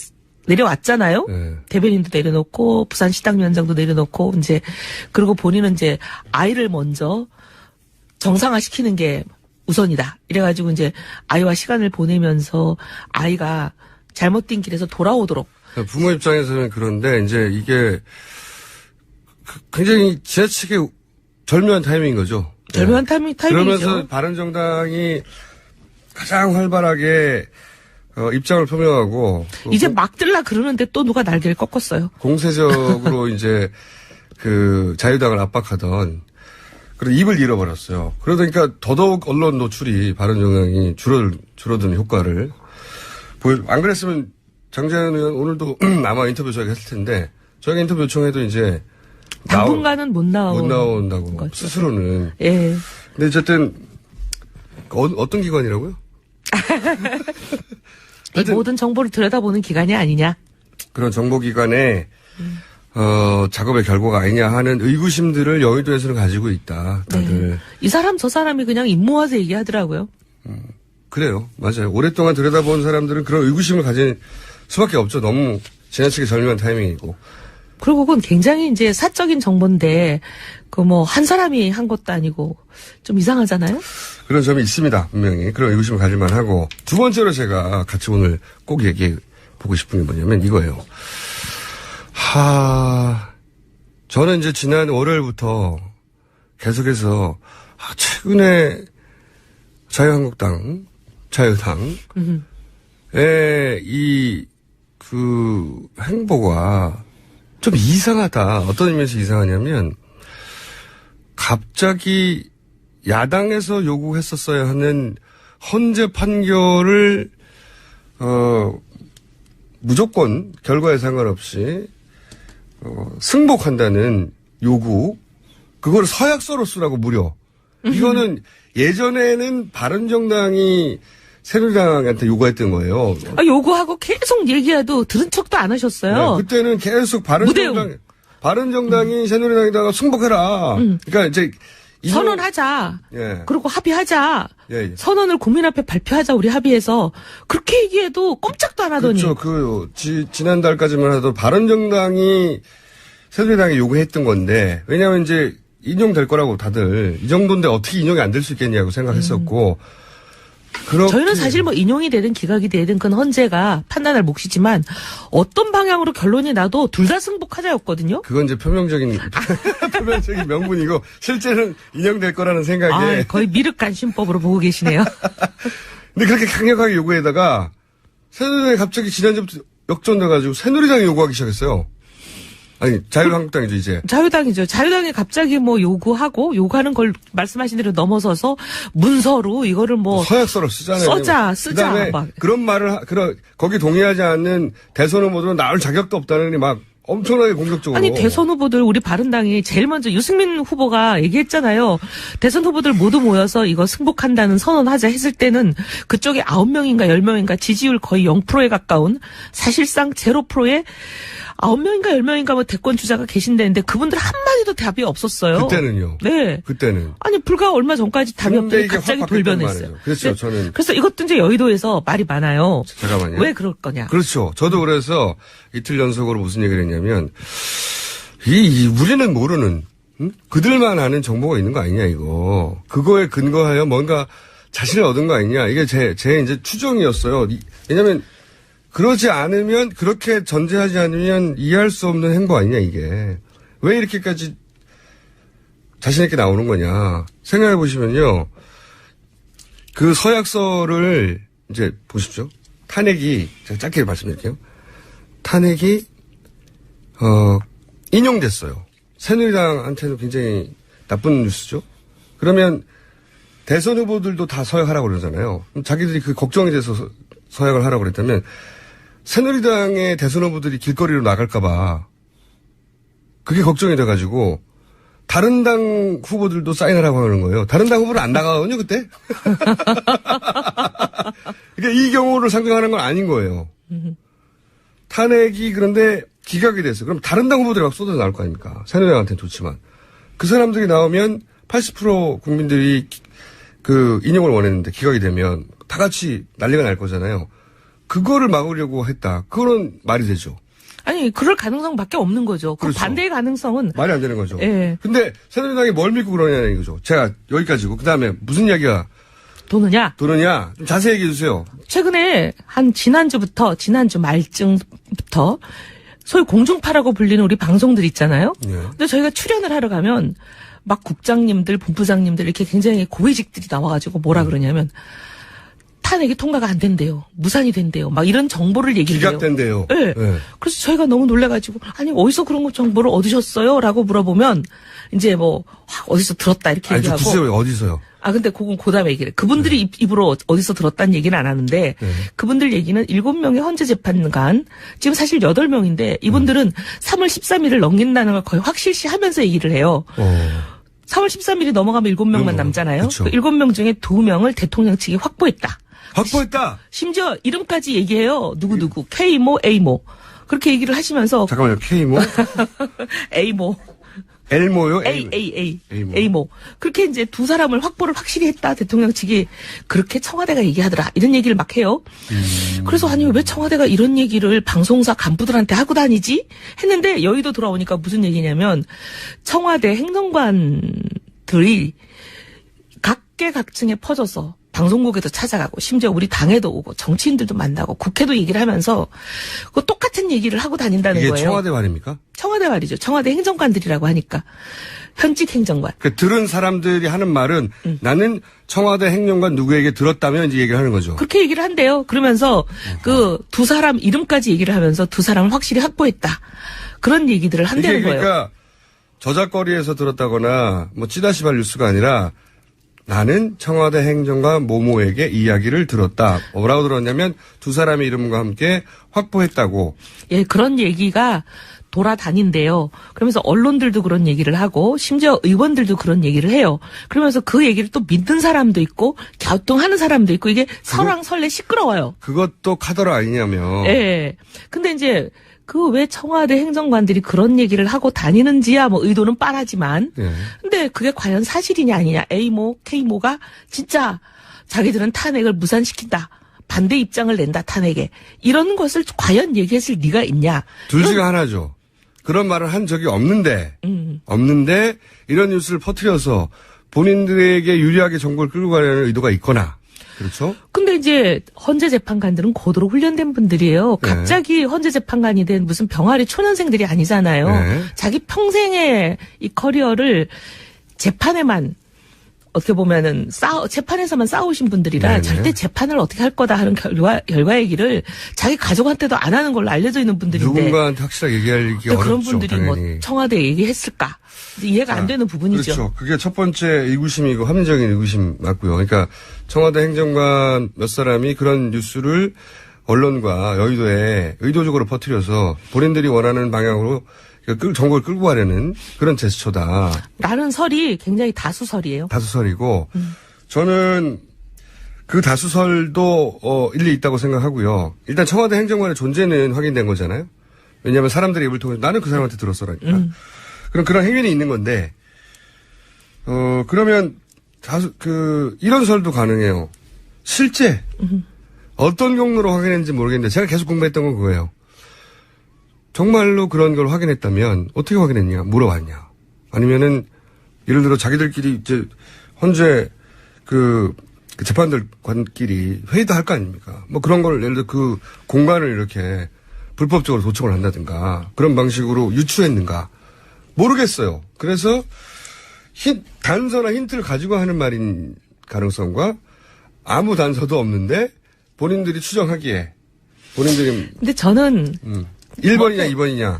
내려왔잖아요. 네. 대변인도 내려놓고 부산 시당위원장도 내려놓고 이제 그리고 본인은 이제 아이를 먼저 정상화시키는 게 우선이다. 이래가지고 이제 아이와 시간을 보내면서 아이가 잘못된 길에서 돌아오도록. 부모 입장에서는 그런데 이제 이게 굉장히 지나치게 절묘한 타이밍인 거죠. 절묘한 네. 타이밍이죠. 그러면서 바른정당이 가장 활발하게 입장을 표명하고 이제 막 들라 그러는데 또 누가 날개를 꺾었어요. 공세적으로 이제 자유당을 압박하던 그런 입을 잃어버렸어요. 그러니까 더더욱 언론 노출이 바른정당이 줄어드는 효과를 안 그랬으면 장재현 의원 오늘도 아마 인터뷰 저희가 했을 텐데 저희가 인터뷰 요청해도 이제 당분간은 못 나온다고 거죠. 스스로는. 예. 근데 어쨌든 어떤 기관이라고요? 모든 정보를 들여다보는 기관이 아니냐. 그런 정보기관의 작업의 결과가 아니냐 하는 의구심들을 여의도에서는 가지고 있다. 다들. 네. 이 사람 저 사람이 그냥 입 모아서 얘기하더라고요. 그래요. 맞아요. 오랫동안 들여다본 사람들은 그런 의구심을 가질 수밖에 없죠. 너무 지나치게 절묘한 타이밍이고. 그리고 그건 굉장히 이제 사적인 정보인데 한 사람이 한 것도 아니고 좀 이상하잖아요. 그런 점이 있습니다. 분명히. 그런 의구심을 가질 만하고. 두 번째로 제가 같이 오늘 꼭 얘기해 보고 싶은 게 뭐냐면 이거예요. 저는 이제 지난 월요일부터 계속해서 최근에 자유당의 행보가 좀 이상하다. 어떤 의미에서 이상하냐면 갑자기 야당에서 요구했었어야 하는 헌재 판결을 무조건 결과에 상관없이 승복한다는 요구, 그걸 서약서로 쓰라고 무려. 이거는 예전에는 바른정당이 새누리당한테 요구했던 거예요. 요구하고 계속 얘기해도 들은 척도 안 하셨어요. 네, 그때는 계속 바른정당이 새누리당에다가 승복해라. 그러니까 이제 선언하자. 예. 그리고 합의하자. 예. 선언을 국민 앞에 발표하자. 우리 합의해서 그렇게 얘기해도 꼼짝도 안 하더니. 그렇죠. 지난달까지만 해도 바른정당이 새누리당이 요구했던 건데 왜냐하면 이제 인용될 거라고 다들 이 정도인데 어떻게 인용이 안 될 수 있겠냐고 생각했었고 그렇게 저희는 사실 뭐 인용이 되든 기각이 되든 그건 헌재가 판단할 몫이지만 어떤 방향으로 결론이 나도 둘 다 승복하자였거든요. 그건 이제 표면적인 명분이고 실제는 인용될 거라는 생각에 거의 미륵간신법으로 보고 계시네요. 근데 그렇게 강력하게 요구에다가 새누리당이 갑자기 지난주부터 역전돼가지고 새누리당이 요구하기 시작했어요. 아니 자유한국당이죠 이제. 자유당이죠. 자유당이 갑자기 뭐 요구하는 걸 말씀하신 대로 넘어서서 문서로 이거를 뭐 서약서를 쓰잖아요. 쓰자. 그다음에 막. 그런 말을 거기 동의하지 않는 대선 후보들은 나올 자격도 없다는 막 엄청나게 공격적으로. 아니 대선 후보들 우리 바른당이 제일 먼저 유승민 후보가 얘기했잖아요. 대선 후보들 모두 모여서 이거 승복한다는 선언하자 했을 때는 그쪽에 9명인가 10명인가 지지율 거의 0%에 가까운 사실상 0%의 9명인가 10명인가 뭐 대권 주자가 계신다는데 그분들 한마디도 답이 없었어요. 그때는요. 네. 그때는. 아니 불과 얼마 전까지 답이 근데 없더니 이게 갑자기 확 바뀌었단 돌변했어요. 말이죠. 그렇죠. 네. 저는. 그래서 이것도 이제 여의도에서 말이 많아요. 잠깐만요. 왜 그럴 거냐. 그렇죠. 저도 그래서 이틀 연속으로 무슨 얘기를 했냐면 우리는 모르는 그들만 아는 정보가 있는 거 아니냐 이거. 그거에 근거하여 뭔가 자신을 얻은 거 아니냐. 이게 제 이제 추정이었어요. 왜냐면 그러지 않으면 그렇게 전제하지 않으면 이해할 수 없는 행보 아니냐 이게. 왜 이렇게까지 자신 있게 나오는 거냐. 생각해 보시면요. 그 서약서를 이제 보십시오. 탄핵이 제가 짧게 말씀드릴게요. 탄핵이 인용됐어요. 새누리당한테는 굉장히 나쁜 뉴스죠. 그러면 대선 후보들도 다 서약하라고 그러잖아요. 그럼 자기들이 그 걱정이 돼서 서약을 하라고 그랬다면 새누리당의 대선 후보들이 길거리로 나갈까봐 그게 걱정이 돼가지고 다른 당 후보들도 사인하라고 하는 거예요. 다른 당 후보는 안 나가거든요, 그때? 그러니까 이 경우를 상정하는 건 아닌 거예요. 탄핵이 그런데 기각이 됐어요. 그럼 다른 당 후보들이 막 쏟아져 나올 거 아닙니까? 새누리당한테는 좋지만. 그 사람들이 나오면 80% 국민들이 그 인용을 원했는데 기각이 되면 다 같이 난리가 날 거잖아요. 그거를 막으려고 했다. 그거는 말이 되죠. 아니 그럴 가능성밖에 없는 거죠. 그 그렇죠. 반대의 가능성은 말이 안 되는 거죠. 예. 근데 새누리당이 뭘 믿고 그러냐는 이거죠. 제가 여기까지고 그다음에 무슨 이야기가 도느냐? 좀 자세히 얘기해 주세요. 최근에 한 지난주 말쯤부터 소위 공중파라고 불리는 우리 방송들 있잖아요. 예. 근데 저희가 출연을 하러 가면 막 국장님들, 본부장님들 이렇게 굉장히 고위직들이 나와가지고 뭐라 그러냐면 탄핵이 통과가 안 된대요. 무산이 된대요. 막 이런 정보를 얘기를 해요. 기각된대요. 네. 네. 그래서 저희가 너무 놀래가지고 아니 어디서 그런 거 정보를 얻으셨어요? 라고 물어보면 이제 뭐 어디서 들었다 이렇게 아니, 저 얘기하고. 글쎄요, 어디서요? 근데 그건 그다음에 얘기를. 그분들이 입으로 어디서 들었다는 얘기는 안 하는데 그분들 얘기는 7명의 헌재 재판관 지금 사실 8명인데 이분들은 3월 13일을 넘긴다는 걸 거의 확실시하면서 얘기를 해요. 3월 13일이 넘어가면 7명만 남잖아요. 그쵸. 그 7명 중에 2명을 대통령 측이 확보했다. 확보했다! 심지어 이름까지 얘기해요. 누구누구. K모, A모. 그렇게 얘기를 하시면서 잠깐만요, K모? A모. L모요? A모. 그렇게 이제 두 사람을 확보를 확실히 했다. 대통령 측이 그렇게 청와대가 얘기하더라. 이런 얘기를 막 해요. 그래서 아니 왜 청와대가 이런 얘기를 방송사 간부들한테 하고 다니지? 했는데 여의도 돌아오니까 무슨 얘기냐면 청와대 행정관들이 각계각층에 퍼져서 방송국에도 찾아가고 심지어 우리 당에도 오고 정치인들도 만나고 국회도 얘기를 하면서 그 똑같은 얘기를 하고 다닌다는 이게 거예요. 청와대 말입니까? 청와대 말이죠. 청와대 행정관들이라고 하니까. 현직 행정관. 그러니까 들은 사람들이 하는 말은 나는 청와대 행정관 누구에게 들었다면 이제 얘기를 하는 거죠. 그렇게 얘기를 한대요. 그러면서 그 두 사람 이름까지 얘기를 하면서 두 사람을 확실히 확보했다. 그런 얘기들을 한다는 이게 거예요. 그러니까 저작거리에서 들었다거나 뭐 찌다시발 뉴스가 아니라 나는 청와대 행정관 모모에게 이야기를 들었다. 뭐라고 들었냐면 두 사람의 이름과 함께 확보했다고. 예, 그런 얘기가 돌아다닌대요. 그러면서 언론들도 그런 얘기를 하고 심지어 의원들도 그런 얘기를 해요. 그러면서 그 얘기를 또 믿는 사람도 있고 갸우뚱하는 사람도 있고 이게 설왕설래 시끄러워요. 그것도 카더라 아니냐며. 예. 근데 이제 그 왜 청와대 행정관들이 그런 얘기를 하고 다니는지야 뭐 의도는 뻔하지만 예. 근데 그게 과연 사실이냐 아니냐 A모 K모가 진짜 자기들은 탄핵을 무산시킨다. 반대 입장을 낸다 탄핵에. 이런 것을 과연 얘기했을 리가 있냐. 둘 중에 하나죠. 그런 말을 한 적이 없는데 이런 뉴스를 퍼뜨려서 본인들에게 유리하게 정보를 끌고 가려는 의도가 있거나 그렇죠? 근데 이제 헌재 재판관들은 고도로 훈련된 분들이에요. 네. 갑자기 헌재 재판관이 된 무슨 병아리 초년생들이 아니잖아요. 네. 자기 평생의 이 커리어를 재판에만 어떻게 보면은 재판에서만 싸우신 분들이라 네네. 절대 재판을 어떻게 할 거다 하는 결과 얘기를 자기 가족한테도 안 하는 걸로 알려져 있는 분들인데 누군가한테 확실하게 얘기하기 어렵죠. 그런 분들이 당연히. 뭐 청와대 얘기했을까 이해가 안 되는 부분이죠. 그렇죠. 그게 첫 번째 의구심이고 합리적인 의구심 맞고요. 그러니까 청와대 행정관 몇 사람이 그런 뉴스를 언론과 여의도에 의도적으로 퍼뜨려서 본인들이 원하는 방향으로 정보를 끌고 가려는 그런 제스처다. 라는 설이 굉장히 다수설이에요. 다수설이고 저는 그 다수설도 일리 있다고 생각하고요. 일단 청와대 행정관의 존재는 확인된 거잖아요. 왜냐하면 사람들의 입을 통해서 나는 그 사람한테 들었어라니까. 그럼 그런 행위는 있는 건데 그러면 이런 설도 가능해요. 실제 어떤 경로로 확인했는지 모르겠는데 제가 계속 공부했던 건 그거예요. 정말로 그런 걸 확인했다면 어떻게 확인했냐 물어봤냐 아니면은 예를 들어 자기들끼리 이제 헌재 그 재판관끼리 회의도 할 거 아닙니까? 뭐 그런 걸 예를 들어 그 공간을 이렇게 불법적으로 도청을 한다든가 그런 방식으로 유추했는가 모르겠어요. 그래서 단서나 힌트를 가지고 하는 말인 가능성과 아무 단서도 없는데 본인들이 추정하기에 본인들이 근데 저는 1번이냐 2번이냐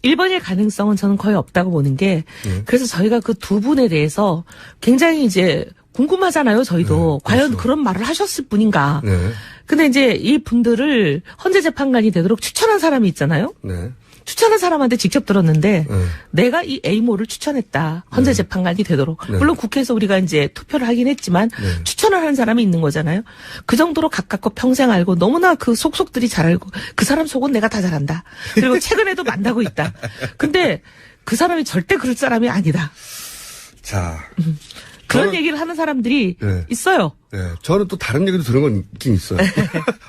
1번일 가능성은 저는 거의 없다고 보는 게 그래서 저희가 그 두 분에 대해서 굉장히 이제 궁금하잖아요. 저희도 과연 그렇죠. 그런 말을 하셨을 분인가. 네. 근데 이제 이 분들을 헌재 재판관이 되도록 추천한 사람이 있잖아요. 네. 추천한 사람한테 직접 들었는데 네. 내가 이 A모를 추천했다. 헌재 재판관이 되도록. 네. 물론 국회에서 우리가 이제 투표를 하긴 했지만 네. 추천을 하는 사람이 있는 거잖아요. 그 정도로 가깝고 평생 알고 너무나 그 속속들이 잘 알고 그 사람 속은 내가 다 잘한다. 그리고 최근에도 만나고 있다. 근데 그 사람이 절대 그럴 사람이 아니다. 자. 그런 저는- 얘기를 하는 사람들이 네. 있어요. 네. 저는 또 다른 얘기도 들은 건 있긴 있어요.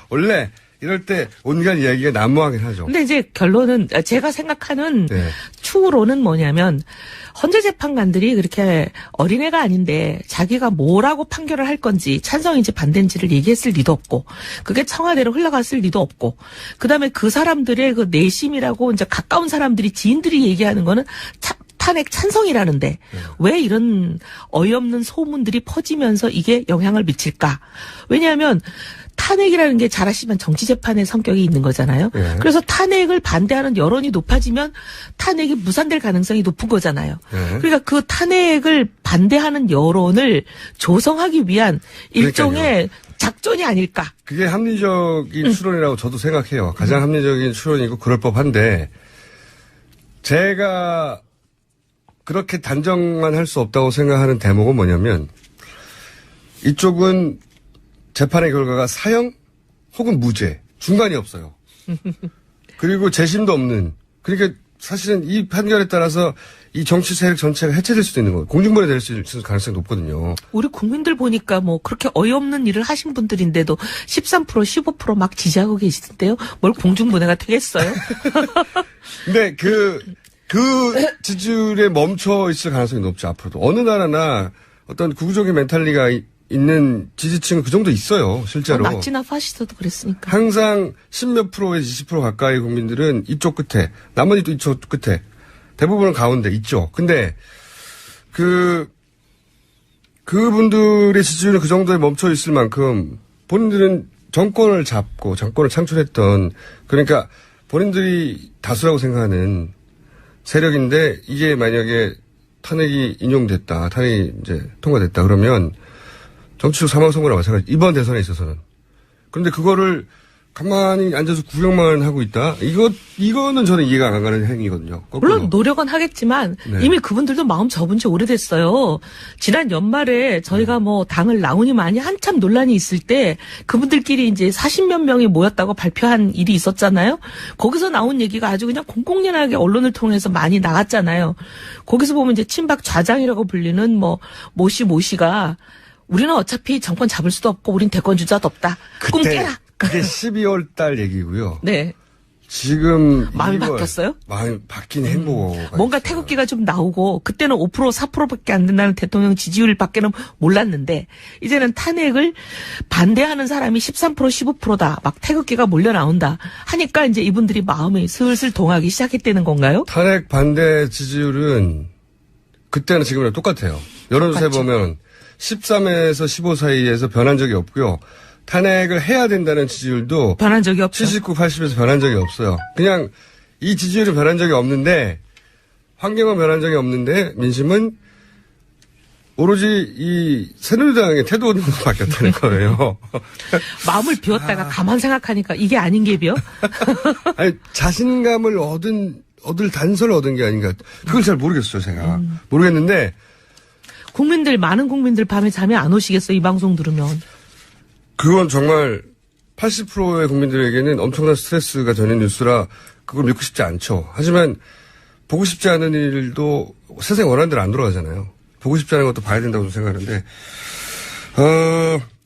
원래 이럴 때 온갖 이야기가 난무하긴 하죠. 근데 이제 결론은 제가 생각하는 네. 추후로는 뭐냐면 헌재 재판관들이 그렇게 어린애가 아닌데 자기가 뭐라고 판결을 할 건지 찬성인지 반대인지를 얘기했을 리도 없고 그게 청와대로 흘러갔을 리도 없고 그다음에 그 사람들의 그 내심이라고 이제 가까운 사람들이 지인들이 얘기하는 거는 탄핵 찬성이라는데 왜 이런 어이없는 소문들이 퍼지면서 이게 영향을 미칠까? 왜냐하면 탄핵이라는 게 잘 아시면 정치재판의 성격이 있는 거잖아요. 네. 그래서 탄핵을 반대하는 여론이 높아지면 탄핵이 무산될 가능성이 높은 거잖아요. 네. 그러니까 그 탄핵을 반대하는 여론을 조성하기 위한 일종의 작전이 아닐까. 그게 합리적인 추론이라고 저도 생각해요. 가장 합리적인 추론이고 그럴 법한데 제가 그렇게 단정만 할 수 없다고 생각하는 대목은 뭐냐면 이쪽은 재판의 결과가 사형 혹은 무죄 중간이 없어요. 그리고 재심도 없는 그러니까 사실은 이 판결에 따라서 이 정치 세력 전체가 해체될 수도 있는 거예요. 공중분해 될 수 있는 가능성이 높거든요. 우리 국민들 보니까 뭐 그렇게 어이없는 일을 하신 분들인데도 13% 15% 지지하고 계시던데요. 뭘 공중분해가 되겠어요? 근데 그 지지율에 멈춰 있을 가능성이 높죠, 앞으로도. 어느 나라나 어떤 국적인 멘탈리가 있는 지지층은 그 정도 있어요, 실제로. 나치나 파시스트도 그랬으니까. 항상 10몇 프로에서 20% 가까이 국민들은 이쪽 끝에, 나머지 또 이쪽 끝에, 대부분은 가운데 있죠. 근데 그분들의 지지율은 그 정도에 멈춰 있을 만큼 본인들은 정권을 잡고 정권을 창출했던 그러니까 본인들이 다수라고 생각하는 세력인데 이게 만약에 탄핵이 인용됐다, 탄핵이 이제 통과됐다 그러면 정치적 사망선고나 마찬가지 이번 대선에 있어서는 그런데 그거를 가만히 앉아서 구경만 하고 있다? 이거는 저는 이해가 안 가는 행위거든요. 거꾸로. 물론 노력은 하겠지만 네. 이미 그분들도 마음 접은 지 오래됐어요. 지난 연말에 저희가 뭐 당을 나오니 많이 한참 논란이 있을 때 그분들끼리 이제 40몇 명이 모였다고 발표한 일이 있었잖아요. 거기서 나온 얘기가 아주 그냥 공공연하게 언론을 통해서 많이 나갔잖아요. 거기서 보면 이제 친박 좌장이라고 불리는 뭐 모씨가 우리는 어차피 정권 잡을 수도 없고 우린 대권 주자도 없다. 꿈 깨라. 그게 12월 달 얘기고요. 네. 지금 마음이 바뀌었어요? 마음이 바뀐 행보가 뭔가 있어요. 태극기가 좀 나오고 그때는 5% 4%밖에 안 된다는 대통령 지지율밖에는 몰랐는데 이제는 탄핵을 반대하는 사람이 13% 15%다. 막 태극기가 몰려 나온다. 하니까 이제 이분들이 마음이 슬슬 동하기 시작했다는 건가요? 탄핵 반대 지지율은 그때는 지금이랑 똑같아요. 여론조사에 똑같죠. 보면 13에서 15 사이에서 변한 적이 없고요. 탄핵을 해야 된다는 지지율도 변한 적이 없죠. 79, 80에서 변한 적이 없어요. 그냥 이 지지율은 변한 적이 없는데 환경은 변한 적이 없는데 민심은 오로지 이 새누리당의 태도는 바뀌었다는 거예요. 마음을 비웠다가 가만 생각하니까 이게 아닌 게비요? 아니 자신감을 얻을 단서를 얻은 게 아닌가. 그걸 잘 모르겠어요, 제가. 모르겠는데 많은 국민들 밤에 잠이 안 오시겠어요, 이 방송 들으면. 그건 정말 80%의 국민들에게는 엄청난 스트레스가 되는 뉴스라 그걸 믿고 싶지 않죠. 하지만 보고 싶지 않은 일도 세상에 원하는 대로 안 돌아가잖아요. 보고 싶지 않은 것도 봐야 된다고 생각하는데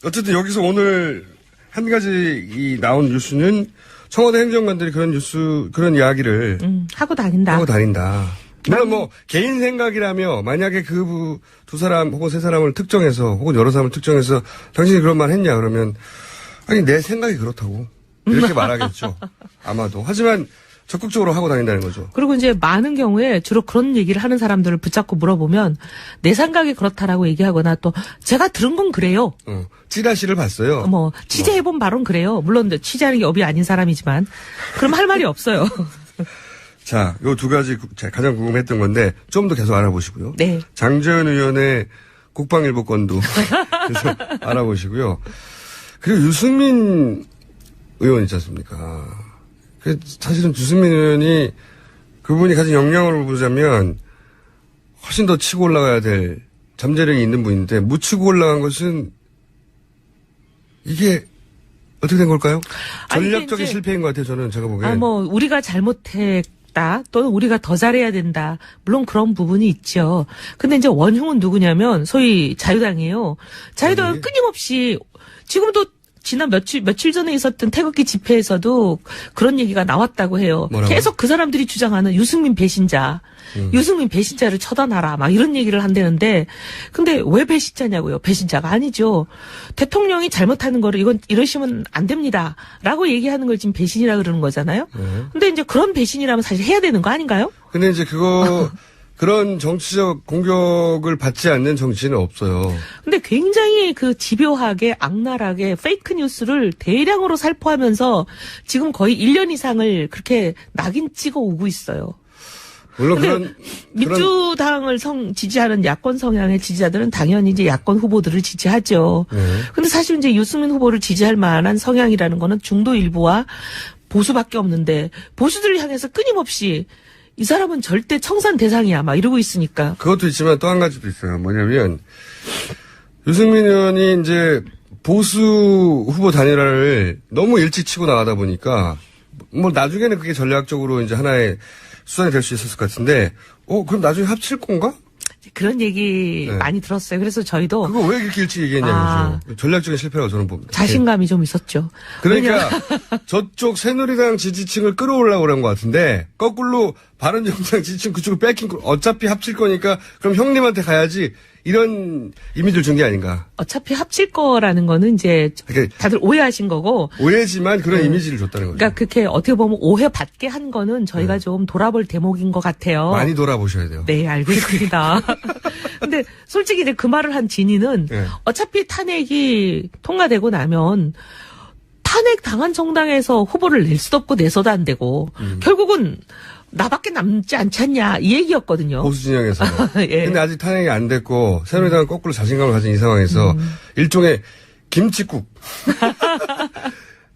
어쨌든 여기서 오늘 한 가지 이 나온 뉴스는 청와대 행정관들이 그런 이야기를 하고 다닌다. 하고 다닌다. 물론 뭐 개인 생각이라며 만약에 그 두 사람 혹은 세 사람을 특정해서 혹은 여러 사람을 특정해서 당신이 그런 말 했냐 그러면 아니 내 생각이 그렇다고 이렇게 말하겠죠. 아마도. 하지만 적극적으로 하고 다닌다는 거죠. 그리고 이제 많은 경우에 주로 그런 얘기를 하는 사람들을 붙잡고 물어보면 내 생각이 그렇다라고 얘기하거나 또 제가 들은 건 그래요. 찌라시를 봤어요. 뭐 취재해본 바론 그래요. 물론 취재하는 게 업이 아닌 사람이지만 그럼 할 말이 없어요. 자, 요 두 가지 제가 가장 궁금했던 건데 좀 더 계속 알아보시고요. 네. 장재현 의원의 국방일보 건도 계속 알아보시고요. 그리고 유승민 의원 있지 않습니까? 사실은 유승민 의원이 그분이 가진 역량을 보자면 훨씬 더 치고 올라가야 될 잠재력이 있는 분인데 못 치고 올라간 것은 이게 어떻게 된 걸까요? 아니, 전략적인 이제 실패인 것 같아요. 저는 제가 보기엔. 우리가 잘못했다. 또는 우리가 더 잘해야 된다. 물론 그런 부분이 있죠. 근데 이제 원흉은 누구냐면 소위 자유당이에요. 자유당은 끊임없이 지금도 지난 며칠 전에 있었던 태극기 집회에서도 그런 얘기가 나왔다고 해요. 뭐라고요? 계속 그 사람들이 주장하는 유승민 배신자. 유승민 배신자를 처단하라. 막 이런 얘기를 한다는데 근데 왜 배신자냐고요. 배신자가 아니죠. 대통령이 잘못하는 거를 이건 이러시면 안 됩니다. 라고 얘기하는 걸 지금 배신이라 그러는 거잖아요. 근데 이제 그런 배신이라면 사실 해야 되는 거 아닌가요? 근데 이제 그런 정치적 공격을 받지 않는 정치는 없어요. 근데 굉장히 그 집요하게 악랄하게 페이크 뉴스를 대량으로 살포하면서 지금 거의 1년 이상을 그렇게 낙인 찍어 오고 있어요. 물론 근데 민주당을 지지하는 야권 성향의 지지자들은 당연히 이제 야권 후보들을 지지하죠. 근데 사실 이제 유승민 후보를 지지할 만한 성향이라는 거는 중도 일부와 보수밖에 없는데 보수들을 향해서 끊임없이 이 사람은 절대 청산 대상이야 막 이러고 있으니까. 그것도 있지만 또 한 가지도 있어요. 뭐냐면 유승민 의원이 이제 보수 후보 단일화를 너무 일찍 치고 나가다 보니까 뭐 나중에는 그게 전략적으로 이제 하나의 수단이 될 수 있었을 것 같은데 그럼 나중에 합칠 건가? 그런 얘기 네. 많이 들었어요. 그래서 저희도 그거 왜 이렇게 일찍 얘기했냐면서 전략적인 실패라고 저는 봅니다. 자신감이 좀 있었죠. 그러니까 저쪽 새누리당 지지층을 끌어올라고 그런 것 같은데 거꾸로 바른정당 지지층 그쪽을 뺏긴 거 어차피 합칠 거니까 그럼 형님한테 가야지 이런 이미지를 준 게 아닌가. 어차피 합칠 거라는 거는 이제 그러니까 다들 오해하신 거고. 오해지만 그런 이미지를 줬다는 거죠. 그러니까 그렇게 어떻게 보면 오해받게 한 거는 저희가 좀 돌아볼 대목인 것 같아요. 많이 돌아보셔야 돼요. 네, 알겠습니다. 근데 솔직히 이제 그 말을 한 진위는 네. 어차피 탄핵이 통과되고 나면 탄핵 당한 정당에서 후보를 낼 수도 없고 내서도 안 되고 결국은 나밖에 남지 않지 않냐 이 얘기였거든요. 보수 진영에서. 예. 근데 아직 탄핵이 안 됐고 새누리당은 거꾸로 자신감을 가진 이 상황에서 일종의 김칫국.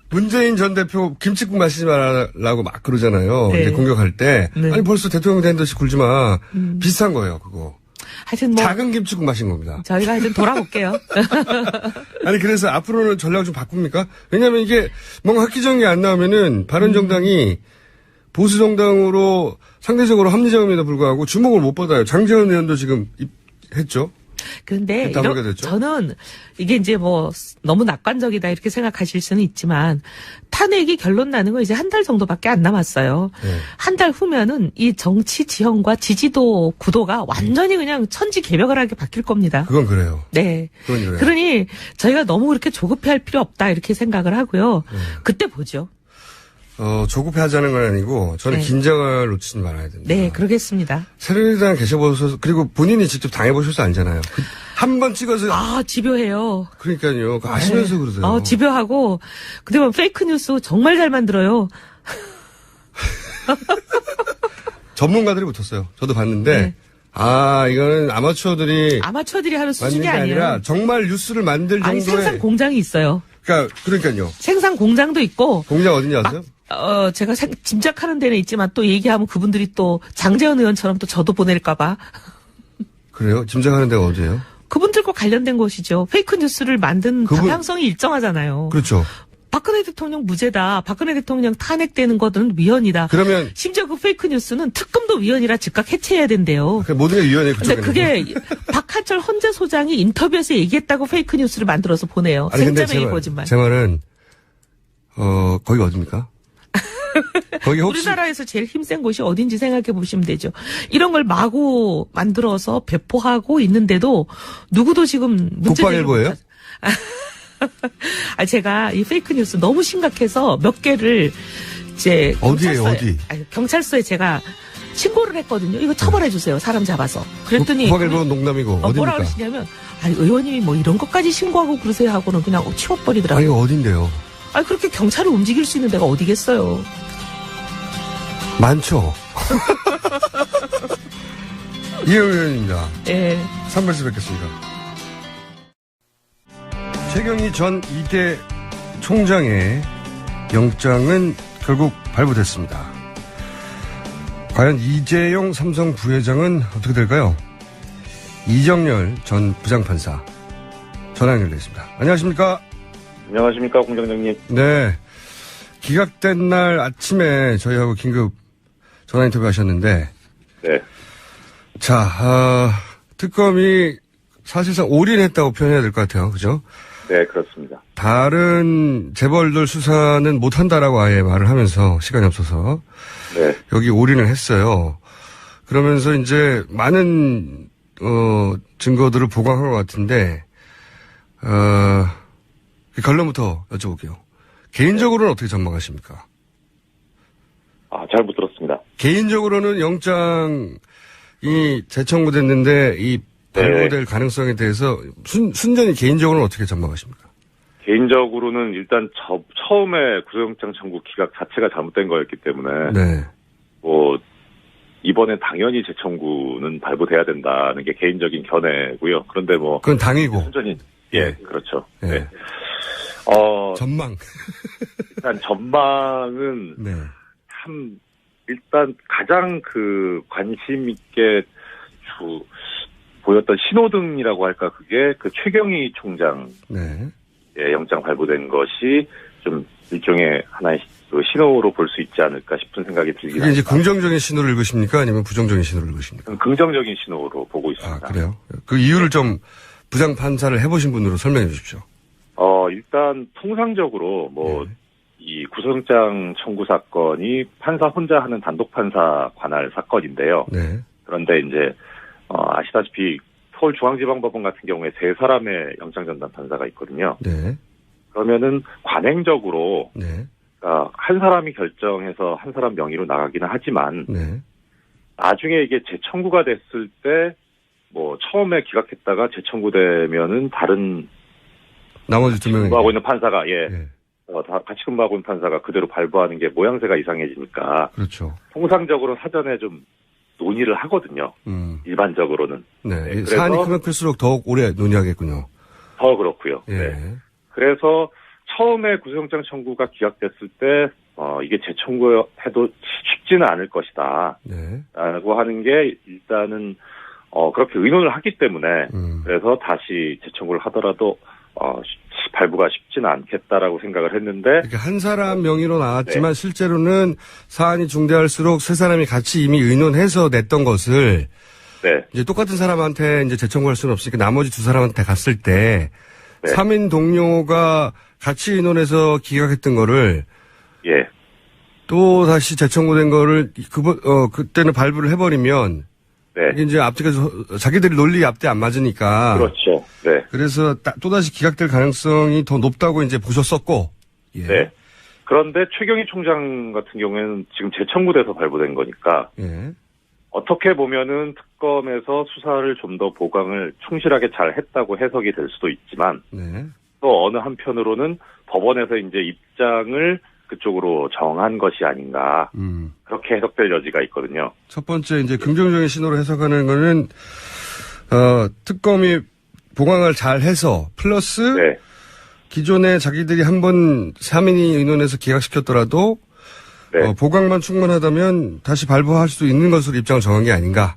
문재인 전 대표 김치국 마시지 말라고 막 그러잖아요. 네. 이제 공격할 때. 네. 아니, 벌써 대통령 된 듯이 굴지 마. 비슷한 거예요, 그거. 하여튼 뭐 작은 김치국 마신 겁니다. 저희가 하여튼 돌아볼게요. 아니, 그래서 앞으로는 전략을 좀 바꿉니까? 왜냐면 이게 뭔가 획기적인 게 안 나오면은 바른정당이 보수정당으로 상대적으로 합리적임에도 불구하고 주목을 못 받아요. 장제원 의원도 지금 했죠. 그런데 답답하게 됐죠? 저는 이게 이제 뭐 너무 낙관적이다 이렇게 생각하실 수는 있지만 탄핵이 결론 나는 건 이제 한 달 정도밖에 안 남았어요. 네. 한 달 후면은 이 정치 지형과 지지도 구도가 완전히 그냥 천지개벽을 하게 바뀔 겁니다. 그건 그래요. 네. 그건 그래요. 그러니 저희가 너무 그렇게 조급해할 필요 없다 이렇게 생각을 하고요. 그때 보죠. 조급해하자는 건 아니고 저는 네. 긴장을 놓치지 말아야 된다. 네, 그러겠습니다. 새누리당 계셔보셔서 그리고 본인이 직접 당해보셔서 알잖아요. 한 번 찍어서 아, 집요해요. 그러니까요. 그거 아시면서 그러세요. 집요하고 그다음에 페이크 뉴스 정말 잘 만들어요. 전문가들이 붙었어요. 저도 봤는데 네. 이거는 아마추어들이 아마추어들이 하는 만든 수준이 게 아니에요. 아니라 정말 뉴스를 만들 아니 정도의 생산 공장이 있어요. 그러니까요. 생산 공장도 있고 공장 어딘지 아세요? 제가 짐작하는 데는 있지만 또 얘기하면 그분들이 또 장재원 의원처럼 또 저도 보낼까봐 그래요? 짐작하는 데가 어디예요? 그분들과 관련된 것이죠. 페이크 뉴스를 만든 방향성이 일정하잖아요. 그렇죠. 박근혜 대통령 무죄다. 박근혜 대통령 탄핵되는 것은 위헌이다. 그러면 심지어 그 페이크 뉴스는 특검도 위헌이라 즉각 해체해야 된대요. 모든 게 위원회 근데 그쪽에. 그게 박한철 헌재 소장이 인터뷰에서 얘기했다고 페이크 뉴스를 만들어서 보내요. 생짜맹이 거짓말. 제 말은 거기가 어딥니까? 거기 혹시 우리나라에서 제일 힘센 곳이 어딘지 생각해 보시면 되죠. 이런 걸 마구 만들어서 배포하고 있는데도 누구도 지금 국방일보예요? 제가 이 페이크 뉴스 너무 심각해서 몇 개를 이제 어디예요, 어디? 경찰서에 제가 신고를 했거든요. 이거 처벌해 주세요. 사람 잡아서. 그랬더니 국방일보는 농담이고 뭐라 어딥니까? 그러시냐면 의원님이 뭐 이런 것까지 신고하고 그러세요 하고는 그냥 치워버리더라고요. 이거 어딘데요? 그렇게 경찰을 움직일 수 있는 데가 어디겠어요. 많죠. 이혜영 의원입니다. 예. 3부에서 뵙겠습니다. 최경희 전 이대 총장의 영장은 결국 발부됐습니다. 과연 이재용 삼성 부회장은 어떻게 될까요? 이정열 전 부장판사 전화 연결되어 있습니다. 안녕하십니까? 안녕하십니까, 공장장님. 네. 기각된 날 아침에 저희하고 긴급 전화 인터뷰 하셨는데, 네. 자, 특검이 사실상 올인했다고 표현해야 될 것 같아요. 그죠? 네, 그렇습니다. 다른 재벌들 수사는 못한다라고 아예 말을 하면서 시간이 없어서 네. 여기 올인을 했어요. 그러면서 이제 많은 증거들을 보강한 것 같은데 결론부터 여쭤볼게요. 개인적으로는 어떻게 전망하십니까? 잘 못 들었습니다. 개인적으로는 영장이 재청구됐는데 이 발부될 가능성에 대해서 순전히 개인적으로는 어떻게 전망하십니까? 개인적으로는 일단 처음에 구속영장 청구 기각 자체가 잘못된 거였기 때문에 네. 이번엔 당연히 재청구는 발부돼야 된다는 게 개인적인 견해고요. 그런데 그건 당이고. 순전히 그렇죠. 네. 네. 전망. 일단 전망은 네. 참 일단 가장 관심 있게 보였던 신호등이라고 할까, 그게 최경희 총장 네. 영장 발부된 것이 좀 일종의 하나의 신호로 볼 수 있지 않을까 싶은 생각이 들긴 그게 이제 합니다. 긍정적인 신호를 읽으십니까? 아니면 부정적인 신호를 읽으십니까? 긍정적인 신호로 보고 있습니다. 그래요? 그 이유를 좀 부장판사를 해보신 분으로 설명해 주십시오. 일단 통상적으로 네. 이 구속영장 청구 사건이 판사 혼자 하는 단독 판사 관할 사건인데요. 네. 그런데 이제 아시다시피 서울중앙지방법원 같은 경우에 3사람의 영장전담 판사가 있거든요. 네. 그러면은 관행적으로 네. 한 사람이 결정해서 한 사람 명의로 나가기는 하지만 네. 나중에 이게 재청구가 됐을 때 처음에 기각했다가 재청구되면은 다른 나머지 2명이 근무하고 있는 판사가 네. 같이 근무하고 있는 판사가 그대로 발부하는 게 모양새가 이상해지니까 그렇죠. 통상적으로 사전에 좀 논의를 하거든요. 일반적으로는. 네. 그래서 사안이 크면 클수록 더욱 오래 논의하겠군요. 더 그렇고요. 예. 네. 그래서 처음에 구속영장 청구가 기각됐을 때 이게 재청구해도 쉽지는 않을 것이다. 네. 라고 하는 게 일단은 그렇게 의논을 하기 때문에 그래서 다시 재청구를 하더라도 발부가 쉽지는 않겠다라고 생각을 했는데 이렇게 한 사람 명의로 나왔지만 네. 실제로는 사안이 중대할수록 세 사람이 같이 이미 의논해서 냈던 것을 네. 이제 똑같은 사람한테 이제 재청구할 수는 없으니까 나머지 두 사람한테 갔을 때 네. 3인 동료가 같이 의논해서 기각했던 거를 예. 또 다시 재청구된 거를 그때는 발부를 해버리면 네. 이게 이제 앞뒤가 자기들이 논리 앞뒤 안 맞으니까 그렇죠. 네. 그래서 또다시 기각될 가능성이 더 높다고 이제 보셨었고 예. 네. 그런데 최경희 총장 같은 경우에는 지금 재청구돼서 발부된 거니까 예. 어떻게 보면은 특검에서 수사를 좀 더 보강을 충실하게 잘 했다고 해석이 될 수도 있지만 네. 또 어느 한편으로는 법원에서 이제 입장을 그쪽으로 정한 것이 아닌가 그렇게 해석될 여지가 있거든요. 첫 번째 이제 긍정적인 신호로 해석하는 거는 특검이 보강을 잘 해서 플러스 네. 기존에 자기들이 한번 3인이 의논해서 기각시켰더라도 네. 보강만 충분하다면 다시 발부할 수 있는 것으로 입장을 정한 게 아닌가.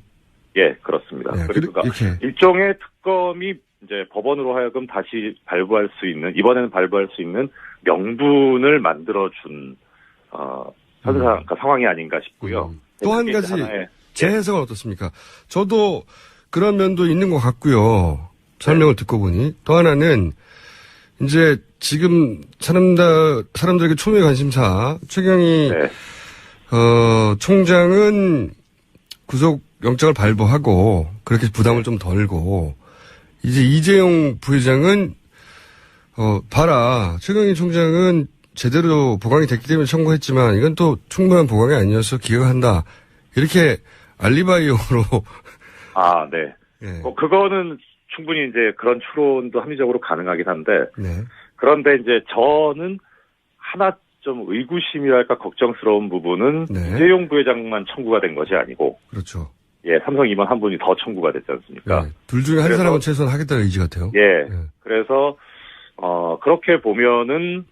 예, 그렇습니다. 네, 그러니까 이렇게. 일종의 특검이 이제 법원으로 하여금 다시 발부할 수 있는 이번에는 발부할 수 있는 명분을 만들어준 그러니까 상황이 아닌가 싶고요. 또 한 가지 제 해석은 어떻습니까? 저도 그런 면도 있는 것 같고요. 설명을 듣고 보니 또 하나는 이제 지금 사람들에게 초미의 관심사 최경희 네. 총장은 구속 영장을 발부하고 그렇게 부담을 좀 덜고 이제 이재용 부회장은 봐라 최경희 총장은 제대로 보강이 됐기 때문에 청구했지만 이건 또 충분한 보강이 아니어서 기각한다 이렇게 알리바이용으로 네. 네. 그거는 충분히 이제 그런 추론도 합리적으로 가능하긴 한데 네. 그런데 이제 저는 하나 좀 의구심이랄까 걱정스러운 부분은 네. 이재용 부회장만 청구가 된 것이 아니고 그렇죠. 예, 삼성 임원 한 분이 더 청구가 됐지 않습니까? 네. 둘 중에 한 그래서- 사람은 최소한 하겠다는 의지 같아요. 예. 네. 그래서 그렇게 보면은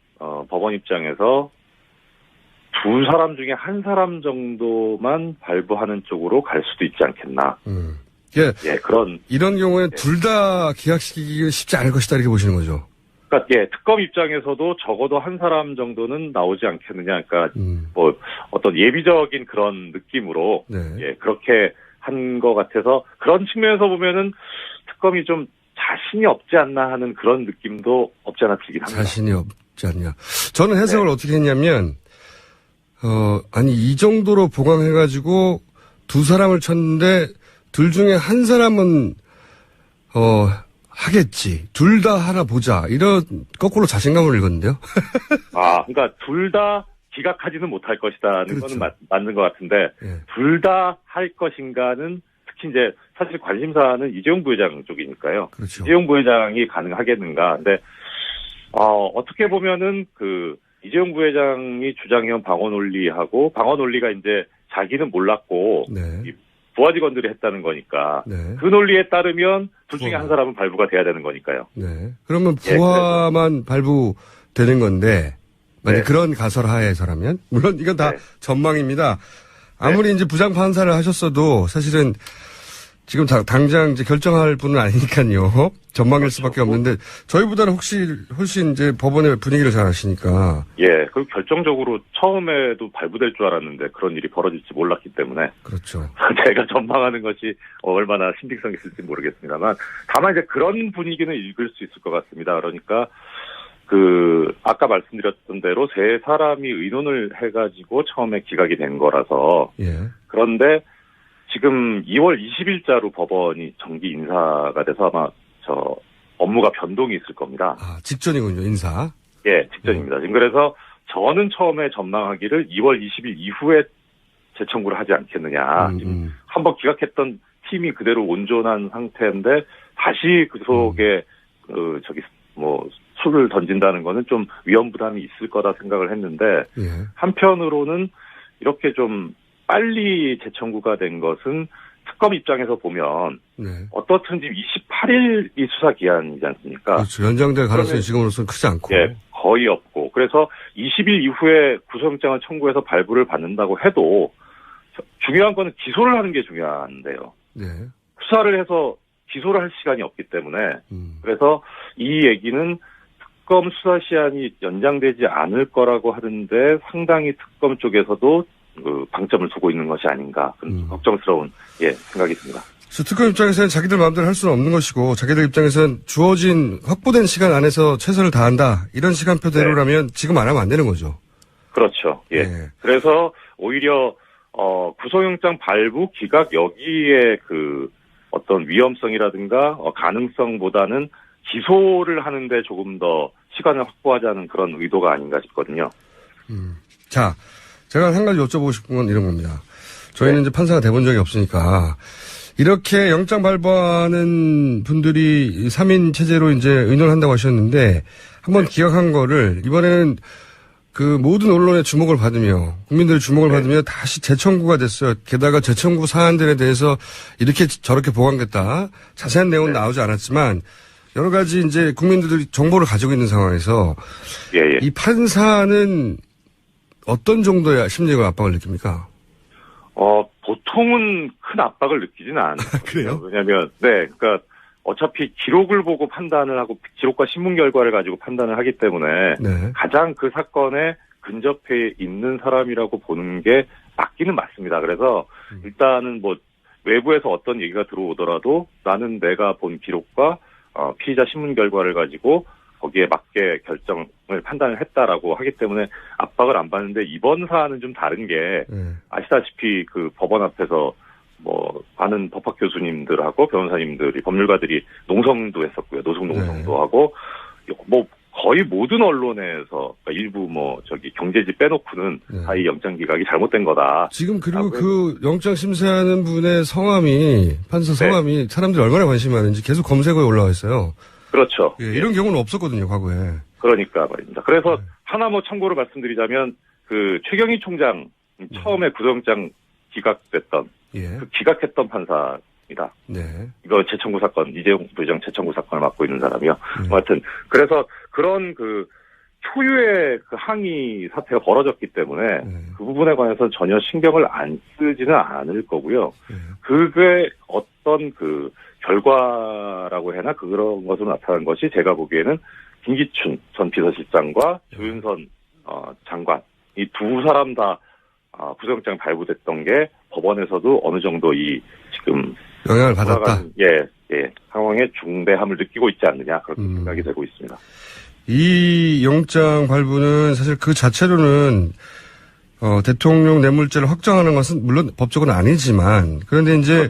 법원 입장에서 두 사람 중에 한 사람 정도만 발부하는 쪽으로 갈 수도 있지 않겠나. 예. 예, 그런 이런 경우에 둘 다 기각시키기가 쉽지 않을 것이다 이렇게 보시는 거죠. 그러니까 예, 특검 입장에서도 적어도 한 사람 정도는 나오지 않겠느냐. 그러니까 뭐 어떤 예비적인 그런 느낌으로 네. 예, 그렇게 한 것 같아서 그런 측면에서 보면은 특검이 좀 자신이 없지 않나 하는 그런 느낌도 없지 않아 들긴 합니다. 자신이 없지 않냐. 저는 해석을 네. 어떻게 했냐면, 아니, 이 정도로 보강해가지고 두 사람을 쳤는데, 둘 중에 한 사람은, 하겠지. 둘 다 하나 보자. 이런, 거꾸로 자신감을 읽었는데요. 그러니까 둘 다 기각하지는 못할 것이다는 그렇죠. 거는 맞는 것 같은데, 예. 둘 다 할 것인가는 특히 이제 사실 관심사는 이재용 부회장 쪽이니까요. 그렇죠. 이재용 부회장이 가능하겠는가. 근데, 어떻게 보면은 이재용 부회장이 주장해온 방어 논리하고 방어 논리가 이제 자기는 몰랐고, 네. 이 부하 직원들이 했다는 거니까, 네. 그 논리에 따르면 둘 중에 한 사람은 발부가 돼야 되는 거니까요. 네. 그러면 예, 부하만 발부되는 건데, 만약 네. 그런 가설하에서라면, 물론 이건 다 네. 전망입니다. 아무리 이제 부장판사를 하셨어도 사실은 지금 당장 이제 결정할 분은 아니니까요. 전망일 수밖에 없는데 저희보다는 훨씬 이제 법원의 분위기를 잘 아시니까. 예, 그리고 결정적으로 처음에도 발부될 줄 알았는데 그런 일이 벌어질지 몰랐기 때문에 그렇죠. 제가 전망하는 것이 얼마나 신빙성이 있을지 모르겠습니다만 다만 이제 그런 분위기는 읽을 수 있을 것 같습니다. 그러니까 아까 말씀드렸던 대로 세 사람이 의논을 해가지고 처음에 기각이 된 거라서 예. 그런데 지금 2월 20일자로 법원이 정기 인사가 돼서 아마 업무가 변동이 있을 겁니다. 직전이군요, 인사. 예, 직전입니다. 지금 그래서 저는 처음에 전망하기를 2월 20일 이후에 재청구를 하지 않겠느냐. 지금 한번 기각했던 팀이 그대로 온전한 상태인데 다시 그 속에 술을 던진다는 거는 좀 위험 부담이 있을 거다 생각을 했는데 예. 한편으로는 이렇게 좀 빨리 재청구가 된 것은 특검 입장에서 보면 네. 어떻든 지금 28일이 수사 기한이지 않습니까? 그렇죠. 연장될 가능성이 지금으로서는 크지 않고. 예, 거의 없고. 그래서 20일 이후에 구속영장을 청구해서 발부를 받는다고 해도 중요한 거는 기소를 하는 게 중요한데요. 네. 수사를 해서 기소를 할 시간이 없기 때문에 그래서 이 얘기는 특검 수사 시한이 연장되지 않을 거라고 하는데 상당히 특검 쪽에서도 방점을 두고 있는 것이 아닌가 그런 걱정스러운 생각이 듭니다. 특검 입장에서는 자기들 마음대로 할 수는 없는 것이고 자기들 입장에서는 주어진 확보된 시간 안에서 최선을 다한다. 이런 시간표대로라면 지금 안 하면 안 되는 거죠. 그렇죠. 예. 네. 그래서 오히려 구속영장 발부 기각 여기에 그 어떤 위험성이라든가 가능성보다는 기소를 하는데 조금 더 시간을 확보하자는 그런 의도가 아닌가 싶거든요. 자, 제가 한 가지 여쭤보고 싶은 건 이런 겁니다. 저희는 이제 판사가 돼본 적이 없으니까 이렇게 영장 발부하는 분들이 3인 체제로 이제 의논을 한다고 하셨는데 한번 기각한 거를 이번에는 그 모든 언론의 주목을 받으며 국민들의 주목을 받으며 다시 재청구가 됐어요. 게다가 재청구 사안들에 대해서 이렇게 저렇게 보강됐다. 자세한 내용은 나오지 않았지만 여러 가지 이제 국민들이 정보를 가지고 있는 상황에서 이 판사는 어떤 정도의 심리적 압박을 느낍니까? 보통은 큰 압박을 느끼지는 않아요. 그래요? 왜냐하면 그러니까 어차피 기록을 보고 판단을 하고 기록과 신문 결과를 가지고 판단을 하기 때문에 가장 그 사건에 근접해 있는 사람이라고 보는 게 맞기는 맞습니다. 그래서 일단은 뭐 외부에서 어떤 얘기가 들어오더라도 나는 내가 본 기록과 피의자 신문 결과를 가지고 거기에 맞게 결정을 판단을 했다라고 하기 때문에 압박을 안 받는데 이번 사안은 좀 다른 게 아시다시피 그 법원 앞에서 뭐 많은 법학 교수님들하고 변호사님들이 법률가들이 농성도 했었고요. 노숙 농성도 하고 뭐 거의 모든 언론에서 그러니까 일부 뭐 저기 경제지 빼놓고는 다 이 영장 기각이 잘못된 거다. 지금 그리고 그 영장 심사하는 분의 성함이 판사 성함이 사람들이 얼마나 관심이 많은지 계속 검색어에 올라와 있어요. 그렇죠. 이런 경우는 없었거든요, 과거에. 그러니까 말입니다. 그래서 하나 뭐 참고로 말씀드리자면 그 최경희 총장 처음에 구속영장 기각됐던 그 기각했던 판사입니다. 이거 재청구 사건 이재용 부회장 재청구 사건을 맡고 있는 사람이요. 하여튼 그래서 그런 그 초유의 그 항의 사태가 벌어졌기 때문에 그 부분에 관해서는 전혀 신경을 안 쓰지는 않을 거고요. 그게 어떤 그 결과라고 해나 그런 것으로 나타난 것이 제가 보기에는 김기춘 전 비서실장과 조윤선 장관 이 두 사람 다 구속영장 발부됐던 게 법원에서도 어느 정도 이 지금 영향을 받았다. 상황의 중대함을 느끼고 있지 않느냐 그렇게 생각이 되고 있습니다. 이 영장 발부는 사실 그 자체로는 대통령 뇌물죄를 확정하는 것은 물론 법적으로는 아니지만 그런데 이제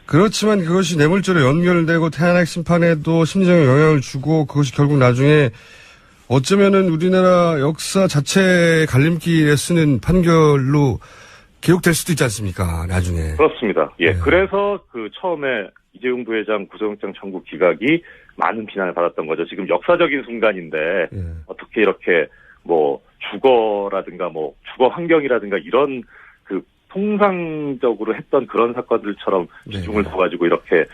그렇지만 그것이 뇌물죄로 연결되고 태안핵 심판에도 심리적인 영향을 주고 그것이 결국 나중에 어쩌면은 우리나라 역사 자체의 갈림길에 쓰는 판결로 기록될 수도 있지 않습니까? 나중에. 그렇습니다. 그래서 그 처음에 이재용 부회장 구속영장 청구 기각이 많은 비난을 받았던 거죠. 지금 역사적인 순간인데 어떻게 이렇게 뭐 주거라든가 뭐 주거 환경이라든가 이런 그 통상적으로 했던 그런 사건들처럼 비중을 둬가지고 이렇게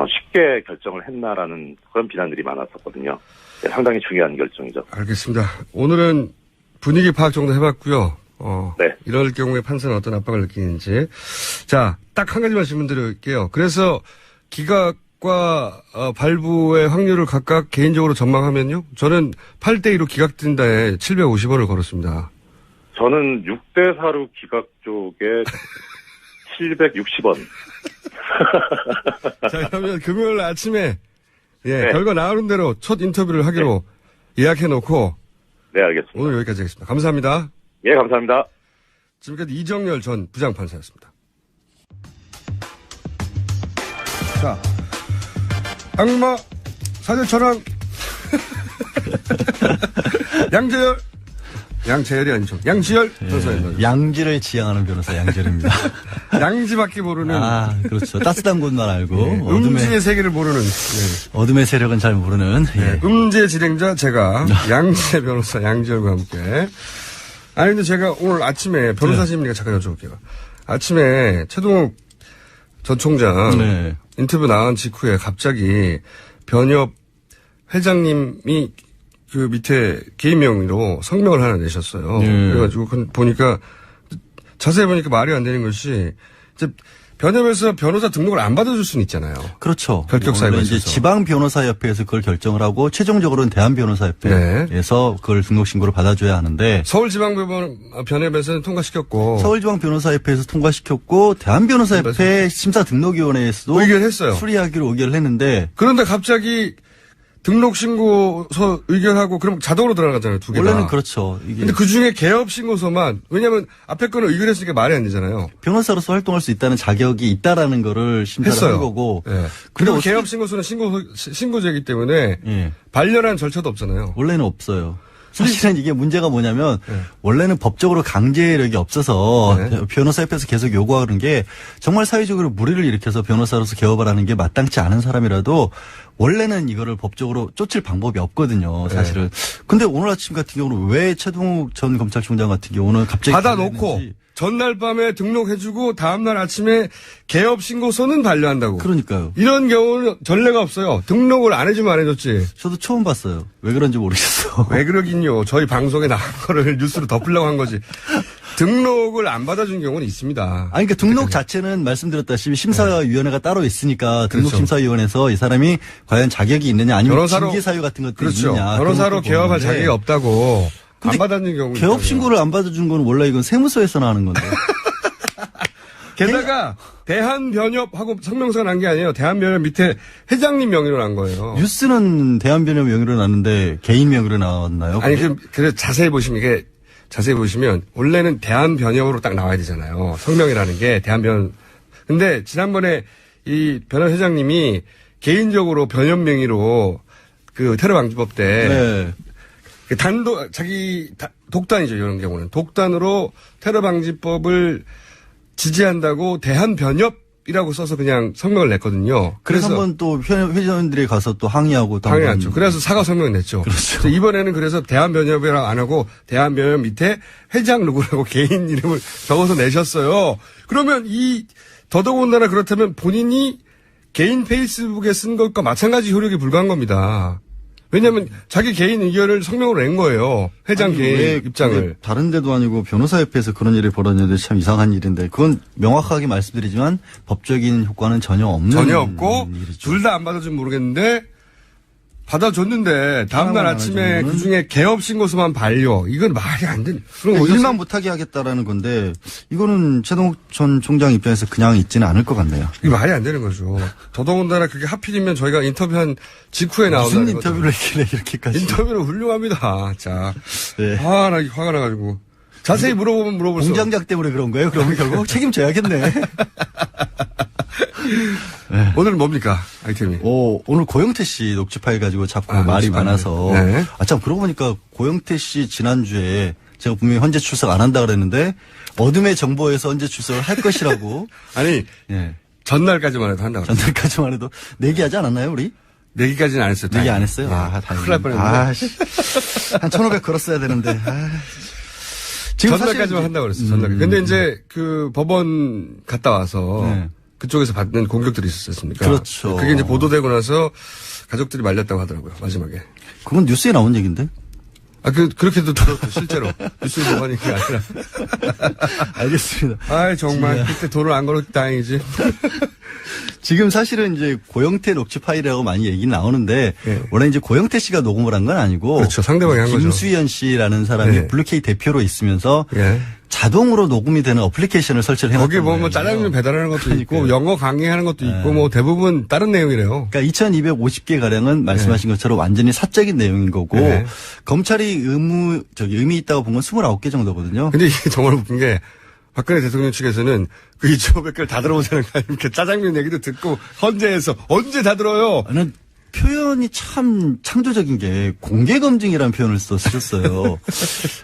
쉽게 결정을 했나라는 그런 비난들이 많았었거든요. 상당히 중요한 결정이죠. 알겠습니다. 오늘은 분위기 파악 정도 해봤고요. 이럴 경우에 판사는 어떤 압박을 느끼는지. 자, 딱 한 가지만 질문 드릴게요. 그래서 기각과 발부의 확률을 각각 개인적으로 전망하면요. 저는 8대2로 기각된다에 750원을 걸었습니다. 저는 6대4로 기각 쪽에 760원. 자, 그러면 금요일 아침에 결과 나오는 대로 첫 인터뷰를 하기로 예약해놓고 알겠습니다. 오늘 여기까지 하겠습니다. 감사합니다. 감사합니다. 지금까지 이정열 전 부장판사였습니다. 자, 악마 사절천왕 양재열이 아니죠. 양지열 변호사입니다. 양지를 지향하는 변호사 양지열입니다. 양지밖에 모르는. 그렇죠. 따뜻한 곳만 알고. 음지의 세계를 모르는. 어둠의 세력은 잘 모르는. 음지의 진행자 제가 양지의 변호사 양지열과 함께. 아니 근데 제가 오늘 아침에 변호사님이니까 잠깐 여쭤볼게요. 아침에 최동욱 전 총장 네. 인터뷰 나온 직후에 갑자기 변협 회장님이 그 밑에 개인 명의로 성명을 하나 내셨어요. 네. 그래가지고 보니까 자세히 보니까 말이 안 되는 것이 이제 변협에서 변호사 등록을 안 받아줄 수는 있잖아요. 그렇죠. 결격 사유가 원래 이제 있어서. 지방 변호사협회에서 그걸 결정을 하고 최종적으로는 대한변호사협회에서 그걸 등록 신고를 받아줘야 하는데 서울지방변협에서는 통과시켰고 서울지방 변호사협회에서 통과시켰고 대한변호사협회 심사 등록위원회에서도 의결했어요. 수리하기로 의결을 했는데 그런데 갑자기 등록신고서 의결하고 그럼 자동으로 들어가잖아요. 두 개가. 원래는 그렇죠. 이게 근데 그 중에 개업신고서만 왜냐하면 앞에 거는 의결했으니까 말이 안 되잖아요. 변호사로서 활동할 수 있다는 자격이 있다라는 거를 심사를 했어요. 한 거고. 예. 근데 그리고 개업신고서는 신고제이기 때문에 예. 반려란 절차도 없잖아요. 원래는 없어요. 사실은 이게 문제가 뭐냐면 네. 원래는 법적으로 강제력이 없어서 네. 변호사협회에서 계속 요구하는 게 정말 사회적으로 무리를 일으켜서 변호사로서 개업을 하는 게 마땅치 않은 사람이라도 원래는 이거를 법적으로 쫓을 방법이 없거든요. 사실은. 네. 근데 오늘 아침 같은 경우는 왜 최동욱 전 검찰총장 같은 경우는 갑자기 받아놓고 발표했는지. 전날 밤에 등록해주고 다음날 아침에 개업신고서는 반려한다고. 그러니까요. 이런 경우는 전례가 없어요. 등록을 안 해주면 안 해줬지. 저도 처음 봤어요. 왜 그런지 모르겠어. 왜 그러긴요. 저희 방송에 나온 거를 뉴스로 덮으려고 한 거지. 등록을 안 받아준 경우는 있습니다. 아니, 그러니까 등록 자체는 말씀드렸다시피 심사위원회가 따로 있으니까 그렇죠. 등록심사위원회에서 이 사람이 과연 자격이 있느냐 아니면 변호사로- 징계 사유 같은 것들이 그렇죠. 있느냐. 변호사로 그런 것도 개업할 보는데 자격이 없다고 안 근데 받아준 경우. 개업 신고를 안 받아준 건 원래 이건 세무서에서나 하는 건데. 게다가 대한변협하고 성명서가 난 게 아니에요. 대한변협 밑에 회장님 명의로 난 거예요. 뉴스는 대한변협 명의로 나왔는데 개인 명의로 나왔나요? 아니 그래 자세히 보시면 이게 자세히 보시면 원래는 대한변협으로 딱 나와야 되잖아요. 성명이라는 게 대한변. 근데 지난번에 이 변협 회장님이 개인적으로 변협 명의로 그 테러 방지법 때 네. 그 독단이죠. 이런 경우는 독단으로 테러 방지법을 지지한다고 대한변협이라고 써서 그냥 성명을 냈거든요. 그래서 한번 또 회원들이 가서 또 항의하고 또 당연하죠. 그래서 사과 성명을 냈죠. 그렇죠. 이번에는 그래서 대한변협이라고 안 하고 대한변협 밑에 회장 누구라고 개인 이름을 적어서 내셨어요. 그러면 더더군다나 그렇다면 본인이 개인 페이스북에 쓴 것과 마찬가지 효력이 불과한 겁니다. 왜냐하면 자기 개인 의견을 성명으로 낸 거예요. 회장 아니, 개인 왜 입장을. 다른 데도 아니고 변호사협회에서 그런 일이 벌어졌는데 참 이상한 일인데 그건 명확하게 말씀드리지만 법적인 효과는 전혀 없는 전혀 없고 일이죠. 둘 다 안 받아주면 모르겠는데 받아줬는데 다음날 하나만 아침에 받아주면은- 그중에 개업신고서만 반려. 이건 말이 안 되는. 그럼 그러니까 어디서 일만 못하게 하겠다라는 건데 이거는 최동욱 전 총장 입장에서 그냥 있지는 않을 것 같네요. 이게 말이 안 되는 거죠. 더더군다나 그게 하필이면 저희가 인터뷰한 직후에 나온다는 무슨 인터뷰를 했길래 이렇게까지. 인터뷰는 훌륭합니다. 자. 네. 나 화가 나가지고. 자세히 물어보면 물어볼수록. 공장장 때문에 그런 거예요? 그러면 결국 책임져야겠네. 오늘 뭡니까? 아이템이. 오늘 고영태 씨 녹취 파일 가지고 자꾸 말이 녹취 파일. 많아서. 네. 참, 그러고 보니까 고영태 씨 지난주에 제가 분명히 헌재 출석 안 한다 그랬는데 어둠의 정보에서 헌재 출석을 할 것이라고. 아니, 예. 전날까지만 해도 한다고. 전날까지만 해도 내기하지 않았나요, 우리? 내기까지는 안 했어요. 내기 안 다행히. 했어요? 예. 다행이네. 큰일 날 뻔했는데. 한 1,500 걸었어야 되는데. 지금 전날까지만 사실 한다고 그랬어요. 전날. 근데 이제 그 법원 갔다 와서 네. 그쪽에서 받는 공격들이 있었습니까? 그렇죠. 그게 이제 보도되고 나서 가족들이 말렸다고 하더라고요. 마지막에. 그건 뉴스에 나온 얘기인데. 그렇게도 들었고, 실제로. 뉴스에 뭐가 있는 게 아니라. 알겠습니다. 아이, 정말. 그때 돈을 안 걸었기 다행이지. 지금 사실은 이제 고영태 녹취 파일이라고 많이 얘기 나오는데 예. 원래 이제 고영태 씨가 녹음을 한 건 아니고 그렇죠. 상대방이 한 거죠. 김수현 씨라는 사람이 예. 블루케이 대표로 있으면서 예. 자동으로 녹음이 되는 어플리케이션을 설치를 해놨던 거기 거예요. 뭐 짜장면 배달하는 것도 있고, 그러니까요. 영어 강의하는 것도 있고, 뭐 대부분 다른 내용이래요. 그러니까 2250개 가량은 말씀하신 것처럼 완전히 사적인 내용인 거고 네. 검찰이 의미 있다고 본 건 29개 정도거든요. 근데 이게 정말 웃긴 게, 박근혜 대통령 측에서는 그 2,500개를 다 들어보자는 거 아닙니까? 짜장면 얘기도 듣고, 헌재에서 언제 다 들어요? 저는 표현이 참 창조적인 게 공개검증이라는 표현을 쓰셨어요.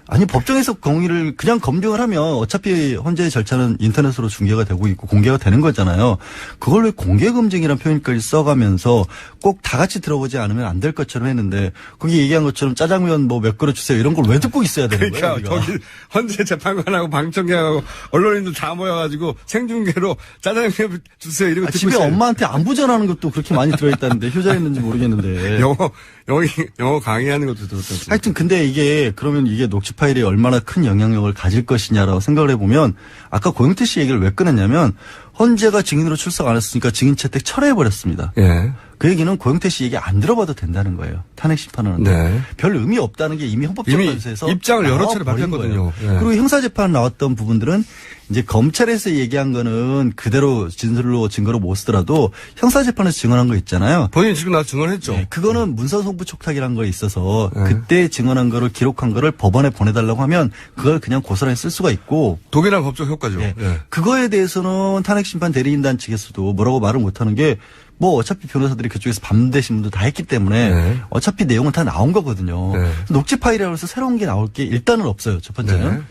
아니 법정에서 공의를 그냥 검증을 하면 어차피 헌재의 절차는 인터넷으로 중계가 되고 있고 공개가 되는 거잖아요. 그걸 왜 공개검증이라는 표현까지 써가면서 꼭 다 같이 들어보지 않으면 안 될 것처럼 했는데 거기 얘기한 것처럼 짜장면 뭐 몇 그릇 주세요 이런 걸 왜 듣고 있어야 되는 거예요? 그러니까 저기 헌재 재판관하고 방청객하고 언론인들 다 모여가지고 생중계로 짜장면 주세요 이러고 듣고 집에 있어요. 엄마한테 안부 전하는 것도 그렇게 많이 들어있다는데 효자였는지 모르겠는데. 영어 강의하는 것도 들었었어요. 하여튼 근데 이게 그러면 이게 녹취 파일이 얼마나 큰 영향력을 가질 것이냐라고 생각을 해보면 아까 고영태 씨 얘기를 왜 꺼냈냐면 헌재가 증인으로 출석 안 했으니까 증인 채택 철회해버렸습니다. 예. 그 얘기는 고영태 씨 얘기 안 들어봐도 된다는 거예요. 탄핵 심판은. 네. 별 의미 없다는 게 이미 헌법재판소에서 입장을 여러 차례 나와버린 밝혔거든요. 거예요. 예. 그리고 형사재판 나왔던 부분들은 이제 검찰에서 얘기한 거는 그대로 진술로 증거로 못 쓰더라도 형사재판에서 증언한 거 있잖아요. 본인 지금 나서 증언했죠. 네, 그거는 문서송부 촉탁이라는 거 있어서 네. 그때 증언한 거를 기록한 거를 법원에 보내달라고 하면 그걸 그냥 고스란히 쓸 수가 있고 독일한 법적 효과죠. 네. 예. 그거에 대해서는 탄핵심판 대리인단 측에서도 뭐라고 말을 못하는 게 뭐 어차피 변호사들이 그쪽에서 밤대신 분도 다 했기 때문에 네. 어차피 내용은 다 나온 거거든요. 네. 녹취 파일이라고 해서 새로운 게 나올 게 일단은 없어요. 첫 번째는. 네.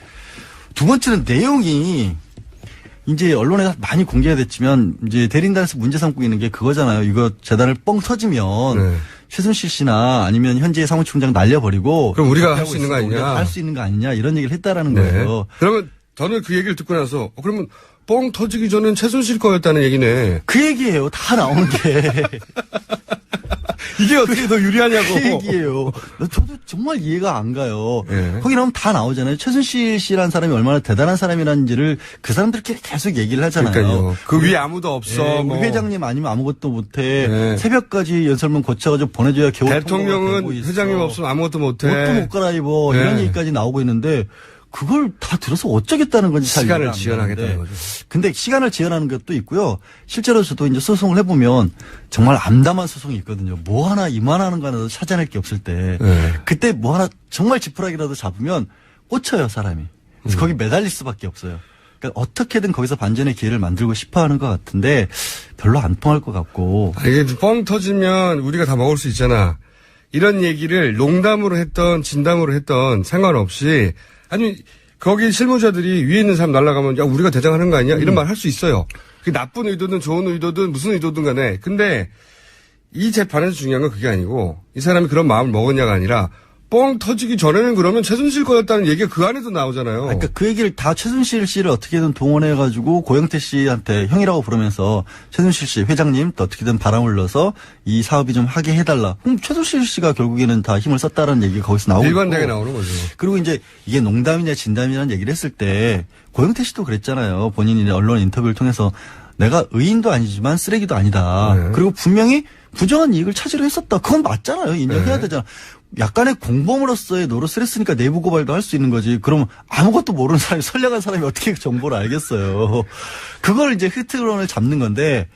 두 번째는 내용이 이제 언론에 많이 공개가 됐지만 이제 대리인단에서 문제 삼고 있는 게 그거잖아요. 이거 재단을 뻥 터지면 네. 최순실 씨나 아니면 현재 사무총장 날려버리고 그럼 우리가 할 수 있는 거 아니냐. 할 수 있는 거 아니냐 이런 얘기를 했다라는 네. 거예요. 그러면 저는 그 얘기를 듣고 나서 그러면 뻥 터지기 전엔 최순실 거였다는 얘기네. 그 얘기예요. 다 나온 게. 이게 어떻게 더 유리하냐고. 그 얘기예요. 저도 정말 이해가 안 가요. 예. 거기 나오면 다 나오잖아요. 최순실 씨라는 사람이 얼마나 대단한 사람이라는지를 그 사람들끼리 계속 얘기를 하잖아요. 그러니까요. 그 위에 아무도 없어. 예, 뭐. 우리 회장님 아니면 아무것도 못해. 네. 새벽까지 연설문 고쳐가지고 보내줘야 겨우 대통령은 회장님 없으면 아무것도 못해. 옷도 못 갈아입어. 네. 이런 얘기까지 나오고 있는데 그걸 다 들어서 어쩌겠다는 건지 잘 시간을 이해가 안 지연하겠다는 가는데. 거죠. 근데 시간을 지연하는 것도 있고요. 실제로 저도 이제 소송을 해보면 정말 암담한 소송이 있거든요. 뭐 하나 이만하는 거 하나도 찾아낼 게 없을 때. 네. 그때 뭐 하나 정말 지푸라기라도 잡으면 꽂혀요, 사람이. 그래서 거기 매달릴 수밖에 없어요. 그러니까 어떻게든 거기서 반전의 기회를 만들고 싶어 하는 것 같은데 별로 안 통할 것 같고. 이게 뻥 터지면 우리가 다 먹을 수 있잖아. 이런 얘기를 농담으로 했던 진담으로 했던 상관없이 아니 거기 실무자들이 위에 있는 사람 날아가면 야 우리가 대장하는 거 아니야? 이런 말 할 수 있어요. 그게 나쁜 의도든 좋은 의도든 무슨 의도든 간에. 근데 이 재판에서 중요한 건 그게 아니고 이 사람이 그런 마음을 먹었냐가 아니라 뻥 터지기 전에는 그러면 최순실 거였다는 얘기가 그 안에도 나오잖아요. 그러니까 그 얘기를 다 최순실 씨를 어떻게든 동원해가지고 고영태 씨한테 형이라고 부르면서 최순실 씨 회장님 또 어떻게든 바람을 넣어서 이 사업이 좀 하게 해달라. 그럼 최순실 씨가 결국에는 다 힘을 썼다라는 얘기가 거기서 나오고 일관되게 있고. 나오는 거죠. 그리고 이제 이게 농담이냐 진담이냐는 얘기를 했을 때 고영태 씨도 그랬잖아요. 본인이 언론 인터뷰를 통해서 내가 의인도 아니지만 쓰레기도 아니다. 네. 그리고 분명히 부정한 이익을 찾으려 했었다. 그건 맞잖아요. 인정해야 네. 되잖아. 약간의 공범으로서의 노릇을 했으니까 내부 고발도 할 수 있는 거지. 그럼 아무것도 모르는 사람이 선량한 사람이 어떻게 정보를 알겠어요. 그걸 이제 흐트론을 잡는 건데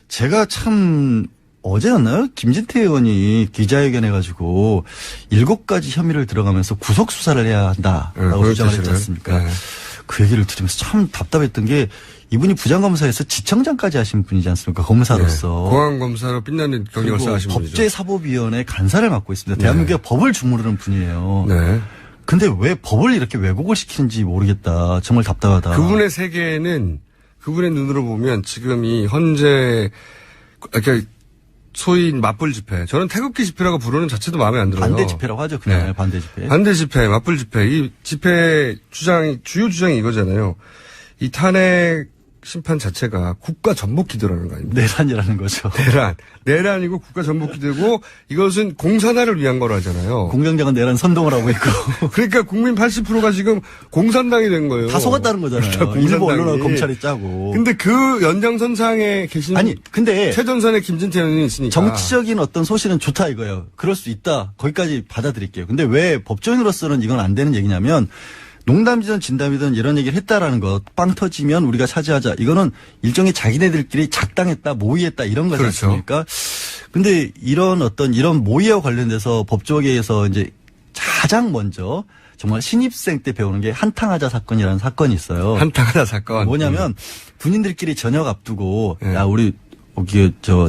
제가 참 어제였나요? 김진태 의원이 기자회견 해가지고 7가지 혐의를 들어가면서 구속 수사를 해야 한다라고 주장을 했지 않습니까? 네. 그 얘기를 들으면서 참 답답했던 게 이분이 부장검사에서 지청장까지 하신 분이지 않습니까? 검사로서. 네. 공안검사로 빛나는 경력을 그리고 쌓으신 분이죠. 법제사법위원회 간사를 맡고 있습니다. 대한민국의 법을 주무르는 분이에요. 네. 근데 왜 법을 이렇게 왜곡을 시키는지 모르겠다. 정말 답답하다. 그분의 세계는 그분의 눈으로 보면 지금 이 헌재 그러니까 소위 맞불 집회. 저는 태극기 집회라고 부르는 자체도 마음에 안 들어요. 반대 집회라고 하죠. 그냥 네. 반대 집회. 반대 집회, 맞불 집회. 이 집회 주요 주장이 이거잖아요. 이 탄핵 심판 자체가 국가 전복 기도라는 거 아닙니까? 내란이라는 거죠. 내란이고 국가 전복 기도고 이것은 공산화를 위한 거라잖아요. 공장장은 내란 선동을 하고 있고. 그러니까 국민 80%가 지금 공산당이 된 거예요. 다 속았다는 거잖아요. 공산당이. 일부 언론하고 검찰이 짜고. 근데 그 연장선상에 계신 아니, 근데 최전선에 김진태 의원이 있으니까 정치적인 어떤 소신은 좋다 이거예요. 그럴 수 있다. 거기까지 받아들일게요. 근데 왜 법조인으로서는 이건 안 되는 얘기냐면 농담이든 진담이든 이런 얘기를 했다라는 것, 빵 터지면 우리가 차지하자. 이거는 일종의 자기네들끼리 작당했다, 모의했다 이런 거지 그렇죠. 않습니까? 근데 이런 모의와 관련돼서 법조계에서 이제 가장 먼저 정말 신입생 때 배우는 게 한탕하자 사건이라는 사건이 있어요. 한탕하자 사건. 뭐냐면 군인들끼리 저녁 앞두고 네. 야 우리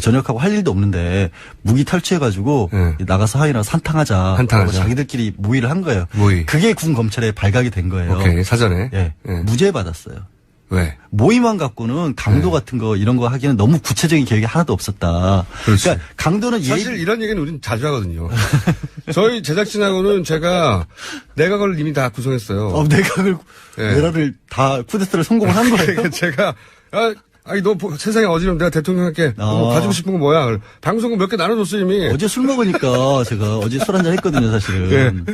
전역하고 할 일도 없는데 무기 탈취해가지고 네. 나가서 하이나 산탕하자. 산탕하자. 자기들끼리 모의를 한 거예요. 모의. 그게 군 검찰에 발각이 된 거예요. 오케이. 사전에. 예. 예. 무죄 받았어요. 왜? 모의만 갖고는 강도 네. 같은 거 이런 거 하기에는 너무 구체적인 계획이 하나도 없었다. 그렇지. 그러니까 강도는 사실 이런 얘기는 우린 자주 하거든요. 저희 제작진하고는 제가 내각을 이미 다 구성했어요. 내각을 예. 내라를 다 쿠데타를 성공을 한 거예요. 그러니까 제가 아니 너 세상에 어지러면 내가 대통령할게. 뭐 가지고 싶은 거 뭐야? 방송국 몇 개 나눠줬어 이미. 어제 술 먹으니까 제가 어제 술 한잔 했거든요, 사실은.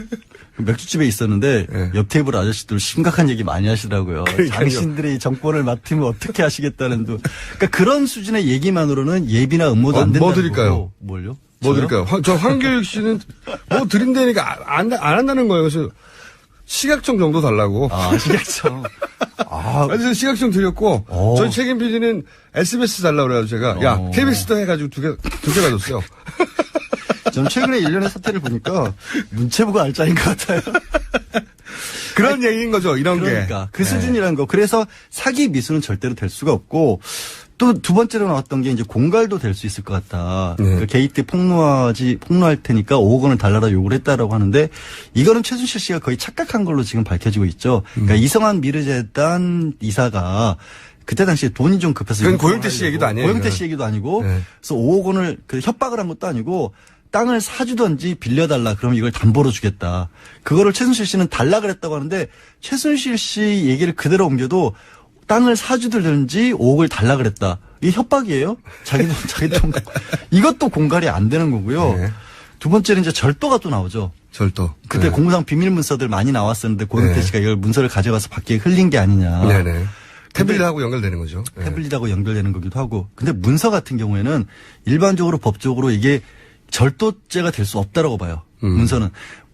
맥주집에 있었는데 예. 옆 테이블 아저씨들 심각한 얘기 많이 하시더라고요. 그러니까요. 당신들이 정권을 맡으면 어떻게 하시겠다는 그러니까 그런 수준의 얘기만으로는 예비나 음모도 안 된다는 뭐 드릴까요? 거고. 뭘요? 뭐 저요? 드릴까요? 저 황교익 씨는 뭐 드린다니까 안 한다는 거예요. 그래서 시각청 정도 달라고. 시각청. 그래서 시각청 드렸고 저희 책임 PD는 SBS 달라고 그래가지고 제가 야 KBS도 해가지고 두 개 가졌어요. 저는 최근에 일련의 사태를 보니까 문체부가 알짜인 것 같아요. 그런 얘기인 거죠. 이런 그러니까 게. 그 수준이라는 거. 그래서 사기 미수는 절대로 될 수가 없고 또 두 번째로 나왔던 게 이제 공갈도 될 수 있을 것 같다. 그러니까 게이트 폭로할 테니까 5억 원을 달라라 요구를 했다라고 하는데 이거는 최순실 씨가 거의 착각한 걸로 지금 밝혀지고 있죠. 그러니까 이성한 미르재단 이사가 그때 당시에 돈이 좀 급해서 그건 고영태 씨 얘기도 아니에요. 고영태 씨 얘기도 아니고 네. 그래서 5억 원을 협박을 한 것도 아니고 땅을 사주든지 빌려달라. 그러면 이걸 담보로 주겠다. 그거를 최순실 씨는 달라 그랬다고 하는데 최순실 씨 얘기를 그대로 옮겨도 땅을 사주든지 5억을 달라 그랬다. 이게 협박이에요? 자기 돈. 이것도 공갈이 안 되는 거고요. 네. 두 번째는 이제 절도가 또 나오죠. 절도. 그때 공무상 비밀 문서들 많이 나왔었는데 고영태 씨가 이걸 문서를 가져가서 밖에 흘린 게 아니냐. 네네. 태블릿하고 연결되는 거죠. 네. 태블릿하고 연결되는 거기도 하고. 근데 문서 같은 경우에는 일반적으로 법적으로 이게 절도죄가 될 수 없다라고 봐요. 문서는.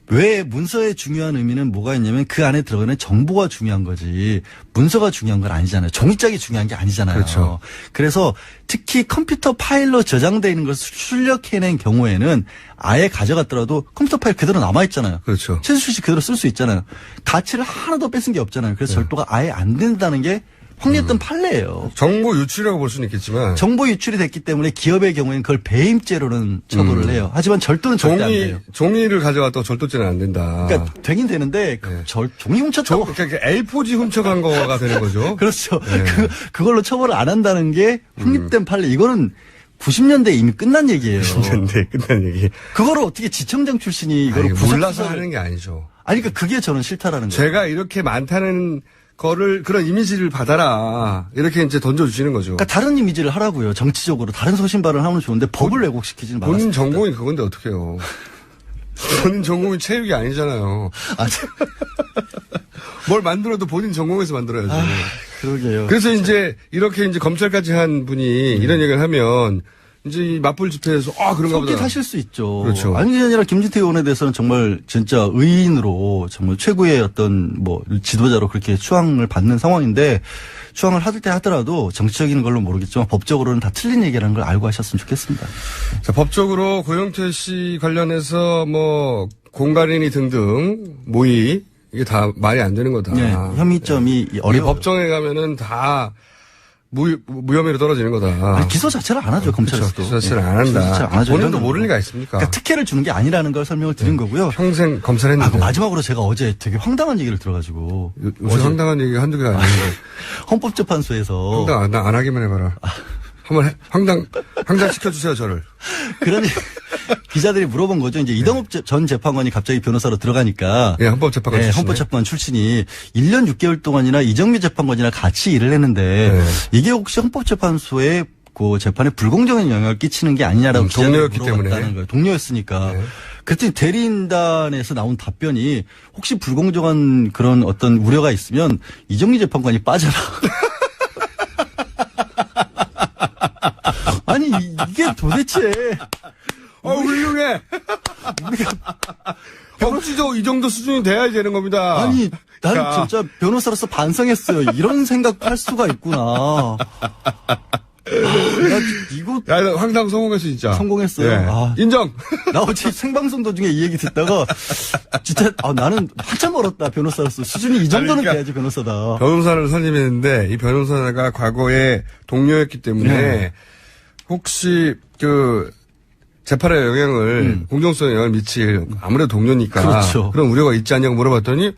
왜 문서의 중요한 의미는 뭐가 있냐면 그 안에 들어가는 정보가 중요한 거지 문서가 중요한 건 아니잖아요. 종이짝이 중요한 게 아니잖아요. 그렇죠. 그래서 특히 컴퓨터 파일로 저장되어 있는 것을 출력해낸 경우에는 아예 가져갔더라도 컴퓨터 파일 그대로 남아있잖아요. 그렇죠. 최순실 씨 그대로 쓸 수 있잖아요. 가치를 하나도 뺏은 게 없잖아요. 그래서 절도가 아예 안 된다는 게 확립된 판례예요. 정보 유출이라고 볼 수는 있겠지만 정보 유출이 됐기 때문에 기업의 경우에는 그걸 배임죄로는 처벌을 해요. 하지만 절도는 절대 안 돼요. 종이를 가져갔다고 절도죄는 안 된다. 그러니까 되긴 되는데 종이 훔쳤다고. 그러니까 A4지 훔쳐간 거가 되는 거죠. 그렇죠. 네. 그걸로 처벌을 안 한다는 게 확립된 판례. 이거는 90년대에 이미 끝난 얘기예요. 근데 끝난 얘기. 그거를 어떻게 지청장 출신이 이거를 아니, 몰라서 구속수사를- 하는 게 아니죠. 아니 그러니까 그게 저는 싫다라는 거예요. 제가 이렇게 많다는 거를 그런 이미지를 받아라 이렇게 이제 던져주시는 거죠. 그러니까 다른 이미지를 하라고요. 정치적으로 다른 소신발언을 하면 좋은데 법을 왜곡시키지는 말았습니다. 본인 전공이 그건데 어떡해요. 본인 전공이 체육이 아니잖아요. 뭘 만들어도 본인 전공에서 만들어야죠. 그러게요. 그래서 이제 이렇게 이제 검찰까지 한 분이 이런 얘기를 하면 이제 이 맞불 집회에서 그런가 보다. 속깃하실 수 있죠. 그렇죠. 아니 그게 아니라 김진태 의원에 대해서는 정말 진짜 의인으로 정말 최고의 어떤 뭐 지도자로 그렇게 추앙을 받는 상황인데 추앙을 할 때 하더라도 정치적인 걸로 모르겠지만 법적으로는 다 틀린 얘기라는 걸 알고 하셨으면 좋겠습니다. 자, 법적으로 고영태 씨 관련해서 뭐 공갈인이 등등 모의 이게 다 말이 안 되는 거다. 네, 혐의점이 우리 어려워요. 법정에 가면은 다 무혐의로 떨어지는 거다. 아니, 기소 자체를 안 하죠, 검찰에서도. 기소 자체를 안 기소 자체를 한다. 안 하죠. 본인도 이거는 모를 뭐. 리가 있습니까? 그러니까 특혜를 주는 게 아니라는 걸 설명을 드린 거고요. 평생 검찰했는데. 마지막으로 제가 어제 되게 황당한 얘기를 들어가지고. 요새 황당한 얘기가 한두 개가 아닌데. 헌법재판소에서. 황당 안 하기만 해봐라. 한번 황당 시켜주세요, 저를. 그러니 기자들이 물어본 거죠. 이제 이동욱 전 재판관이 갑자기 변호사로 들어가니까. 예, 헌법재판관 출신이네. 헌법재판관 출신이 1년 6개월 동안이나 이정미 재판관이랑 같이 일을 했는데 네. 이게 혹시 헌법재판소의 그 재판에 불공정한 영향을 끼치는 게 아니냐라고 기자들이 동료였기 물어봤다는 때문에. 거예요. 동료였으니까. 네. 그랬더니 대리인단에서 나온 답변이 혹시 불공정한 그런 어떤 우려가 있으면 이정미 재판관이 빠져라. 아니 이게 도대체 훌륭해. 법치도 이 정도 수준이 돼야 되는 겁니다. 아니 나는 자. 진짜 변호사로서 반성했어요. 이런 생각할 수가 있구나. 나 이거 야, 나 황당 성공했어, 진짜. 성공했어요. 예. 아. 인정. 나 어제 생방송 도중에 이 얘기 듣다가 진짜 나는 한참 멀었다 변호사로서 수준이 이 정도는 아니, 그러니까 돼야지 변호사다. 변호사를 선임했는데 이 변호사가 과거에 동료였기 때문에 네. 혹시 재판에 영향을 공정성에 영향을 미칠 아무래도 동료니까 그렇죠. 그런 우려가 있지 않냐고 물어봤더니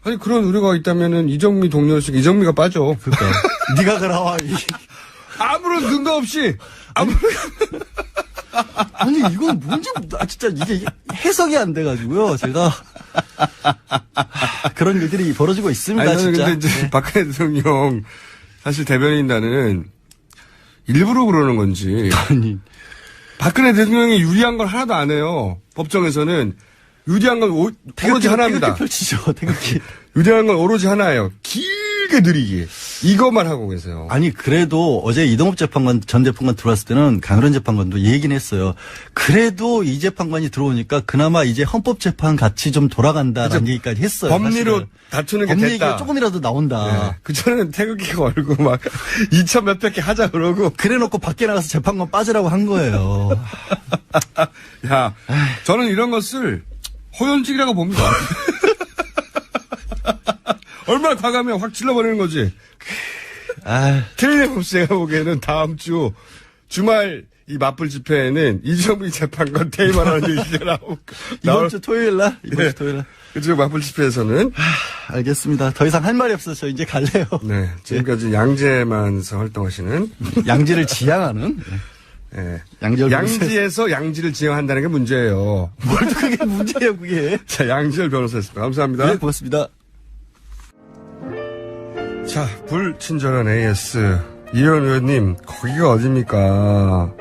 아니 그런 우려가 있다면은 이정미 동료였으니까 이정미가 빠져. 그러니까 네가 그라와. 아무런 근거 없이 아니 이건 뭔지 진짜 이게 해석이 안 돼가지고요. 제가 그런 일들이 벌어지고 있습니다. 아니, 저는 진짜. 근데 이제 네. 박근혜 대통령 사실 대변인단은 일부러 그러는 건지 아니 박근혜 대통령이 유리한 건 하나도 안 해요. 법정에서는 유리한 건 오로지 하나입니다. 태극기 펼치죠. 태극기. 유리한 건 오로지 하나예요. 길게 느리기. 이것만 하고 계세요. 아니 그래도 어제 이동욱 재판관 전 재판관 들어왔을 때는 강효란 재판관도 얘기는 했어요. 그래도 이 재판관이 들어오니까 그나마 이제 헌법재판 같이 좀 돌아간다라는 얘기까지 했어요. 법리로 사실은. 다투는 게 법리 됐다. 얘기가 조금이라도 나온다. 네. 그전에는 태극기 걸고 막 2천 몇백 개 하자 그러고. 그래놓고 밖에 나가서 재판관 빠지라고 한 거예요. 야, 저는 이런 것을 호연직이라고 봅니다. 얼마나 과감해 확 찔러버리는 거지. 틀림없이 제가 보기에는 다음 주 주말 이 맞불 집회에는 이정미 재판관 퇴임하라는 얘기가 이번 주 토요일 날? 이번 주 토요일 날. 그쪽 맞불 집회에서는. 알겠습니다. 더 이상 할 말이 없어서 저 이제 갈래요. 네. 지금까지 양재만에서 활동하시는. 양지를 지향하는. 네. 양지에서 양지를 지향한다는 게 문제예요. 뭘 그게 문제예요, 그게. 자, 양지열 변호사였습니다. 감사합니다. 네, 고맙습니다. 자, 불친절한 AS. 이현 의원님, 거기가 어딥니까?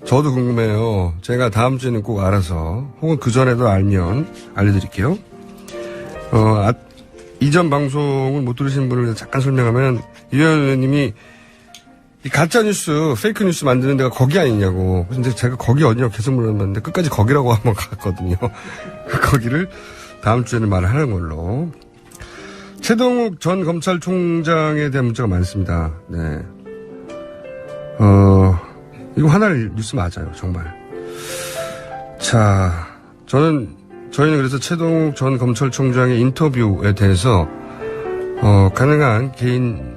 저도 궁금해요. 제가 다음 주에는 꼭 알아서, 혹은 그 전에도 알면 알려드릴게요. 이전 방송을 못 들으신 분을 잠깐 설명하면, 이현 의원님이 이 가짜뉴스, 페이크뉴스 만드는 데가 거기 아니냐고. 근데 제가 거기 어디냐고 계속 물어봤는데 끝까지 거기라고 한번 갔거든요. 거기를 다음 주에는 말을 하는 걸로. 최동욱 전 검찰총장에 대한 문자가 많습니다. 네. 이거 하나의 뉴스 맞아요, 정말. 자, 저희는 그래서 최동욱 전 검찰총장의 인터뷰에 대해서, 가능한 개인,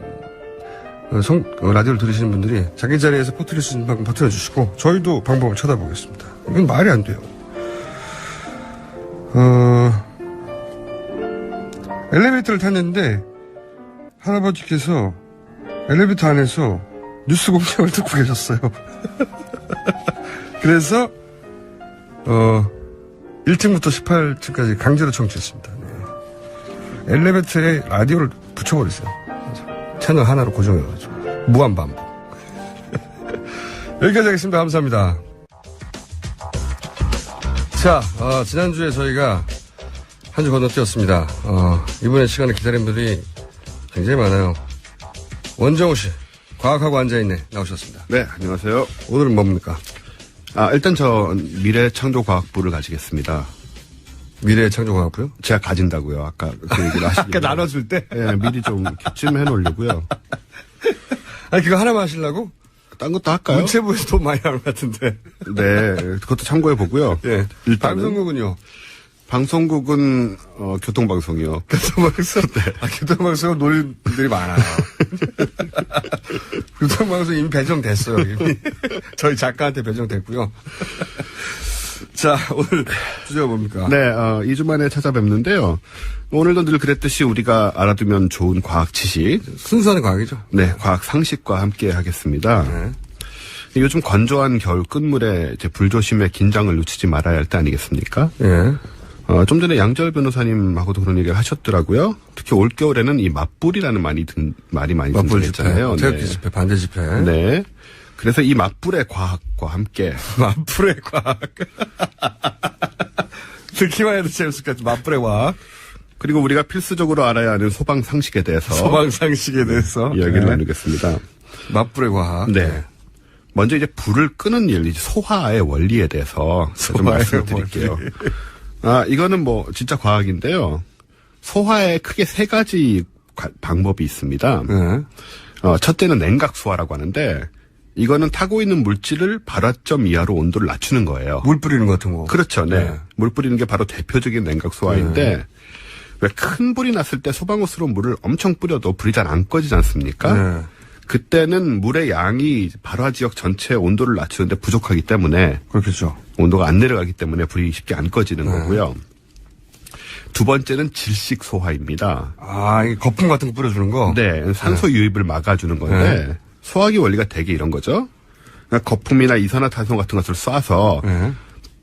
라디오를 들으시는 분들이 자기 자리에서 퍼뜨릴 수 있는 방법 퍼뜨려주시고, 저희도 방법을 찾아보겠습니다. 이건 말이 안 돼요. 엘리베이터를 탔는데 할아버지께서 엘리베이터 안에서 뉴스 공장을 듣고 계셨어요. 그래서 1층부터 18층까지 강제로 청취했습니다. 네. 엘리베이터에 라디오를 붙여버렸어요. 채널 하나로 고정해가지고 무한반복. 여기까지 하겠습니다. 감사합니다. 자, 지난주에 저희가 한 주 건너뛰었습니다. 이번에 시간을 기다린 분들이 굉장히 많아요. 원정우 씨, 과학하고 앉아있네, 나오셨습니다. 네, 안녕하세요. 오늘은 뭡니까? 일단 저 미래창조과학부를 가지겠습니다. 미래창조과학부요? 제가 가진다고요. 아까 그 얘기를 하시길래. 아까 나눠줄 때? 네, 미리 좀 기쯤 해놓으려고요. 아니, 그거 하나만 하시려고? 딴 것도 할까요? 문체부에서 돈 많이 하는 것 같은데. 네, 그것도 참고해보고요. 예. 일단은 방송국은요? 방송국은 교통방송이요. 교통방송? 네. 교통방송은 노린들이 많아요. 교통방송 이미 배정됐어요. 이미. 저희 작가한테 배정됐고요. 자, 오늘 주제가 뭡니까? 네, 2주 만에 찾아뵙는데요. 오늘도 늘 그랬듯이 우리가 알아두면 좋은 과학 지식. 순수한 과학이죠. 네, 과학 상식과 함께 하겠습니다. 네. 요즘 건조한 겨울 끝물에 이제 불조심에 긴장을 놓치지 말아야 할 때 아니겠습니까? 예. 좀 전에 양절 변호사님하고도 그런 얘기를 하셨더라고요. 특히 올겨울에는 이 맞불이라는 말이 많이 맞불 등장했잖아요. 집회, 태극기 집회, 반대 집회. 네. 그래서 이 맞불의 과학과 함께. 맞불의 과학. 듣기만 해도 재밌을 것 같아. 맞불의 과학. 그리고 우리가 필수적으로 알아야 하는 소방 상식에 대해서. 소방 상식에 대해서. 이야기를 네. 나누겠습니다. 맞불의 과학. 네. 먼저 이제 불을 끄는 일, 이제 소화의 원리에 대해서 좀 말씀을 드릴게요. 이거는 뭐 진짜 과학인데요. 소화에 크게 세 가지 방법이 있습니다. 네. 첫째는 냉각 소화라고 하는데 이거는 타고 있는 물질을 발화점 이하로 온도를 낮추는 거예요. 물 뿌리는 것 같은 거. 그렇죠. 네. 네. 물 뿌리는 게 바로 대표적인 냉각 소화인데 왜 큰 불이 났을 때 소방호스로 물을 엄청 뿌려도 불이 잘 안 꺼지지 않습니까? 네. 그때는 물의 양이 발화 지역 전체 온도를 낮추는데 부족하기 때문에 그렇겠죠. 온도가 안 내려가기 때문에 불이 쉽게 안 꺼지는 거고요. 두 번째는 질식 소화입니다. 아, 이 거품 같은 거 뿌려주는 거? 네, 산소 유입을 막아주는 건데 소화기 원리가 되게 이런 거죠. 그러니까 거품이나 이산화탄소 같은 것을 쏴서 네.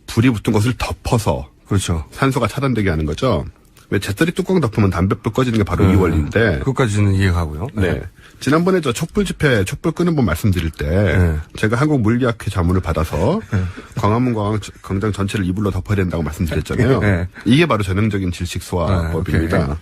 불이 붙은 것을 덮어서 그렇죠. 산소가 차단되게 하는 거죠. 왜 잿더리 뚜껑 덮으면 담뱃불 꺼지는 게 바로 이 원리인데. 그것까지는 이해가고요. 네. 지난번에 저 촛불 집회, 촛불 끄는 법 말씀드릴 때 제가 한국물리학회 자문을 받아서 광화문 광장 전체를 이불로 덮어야 된다고 말씀드렸잖아요. 네. 이게 바로 전형적인 질식소화법입니다.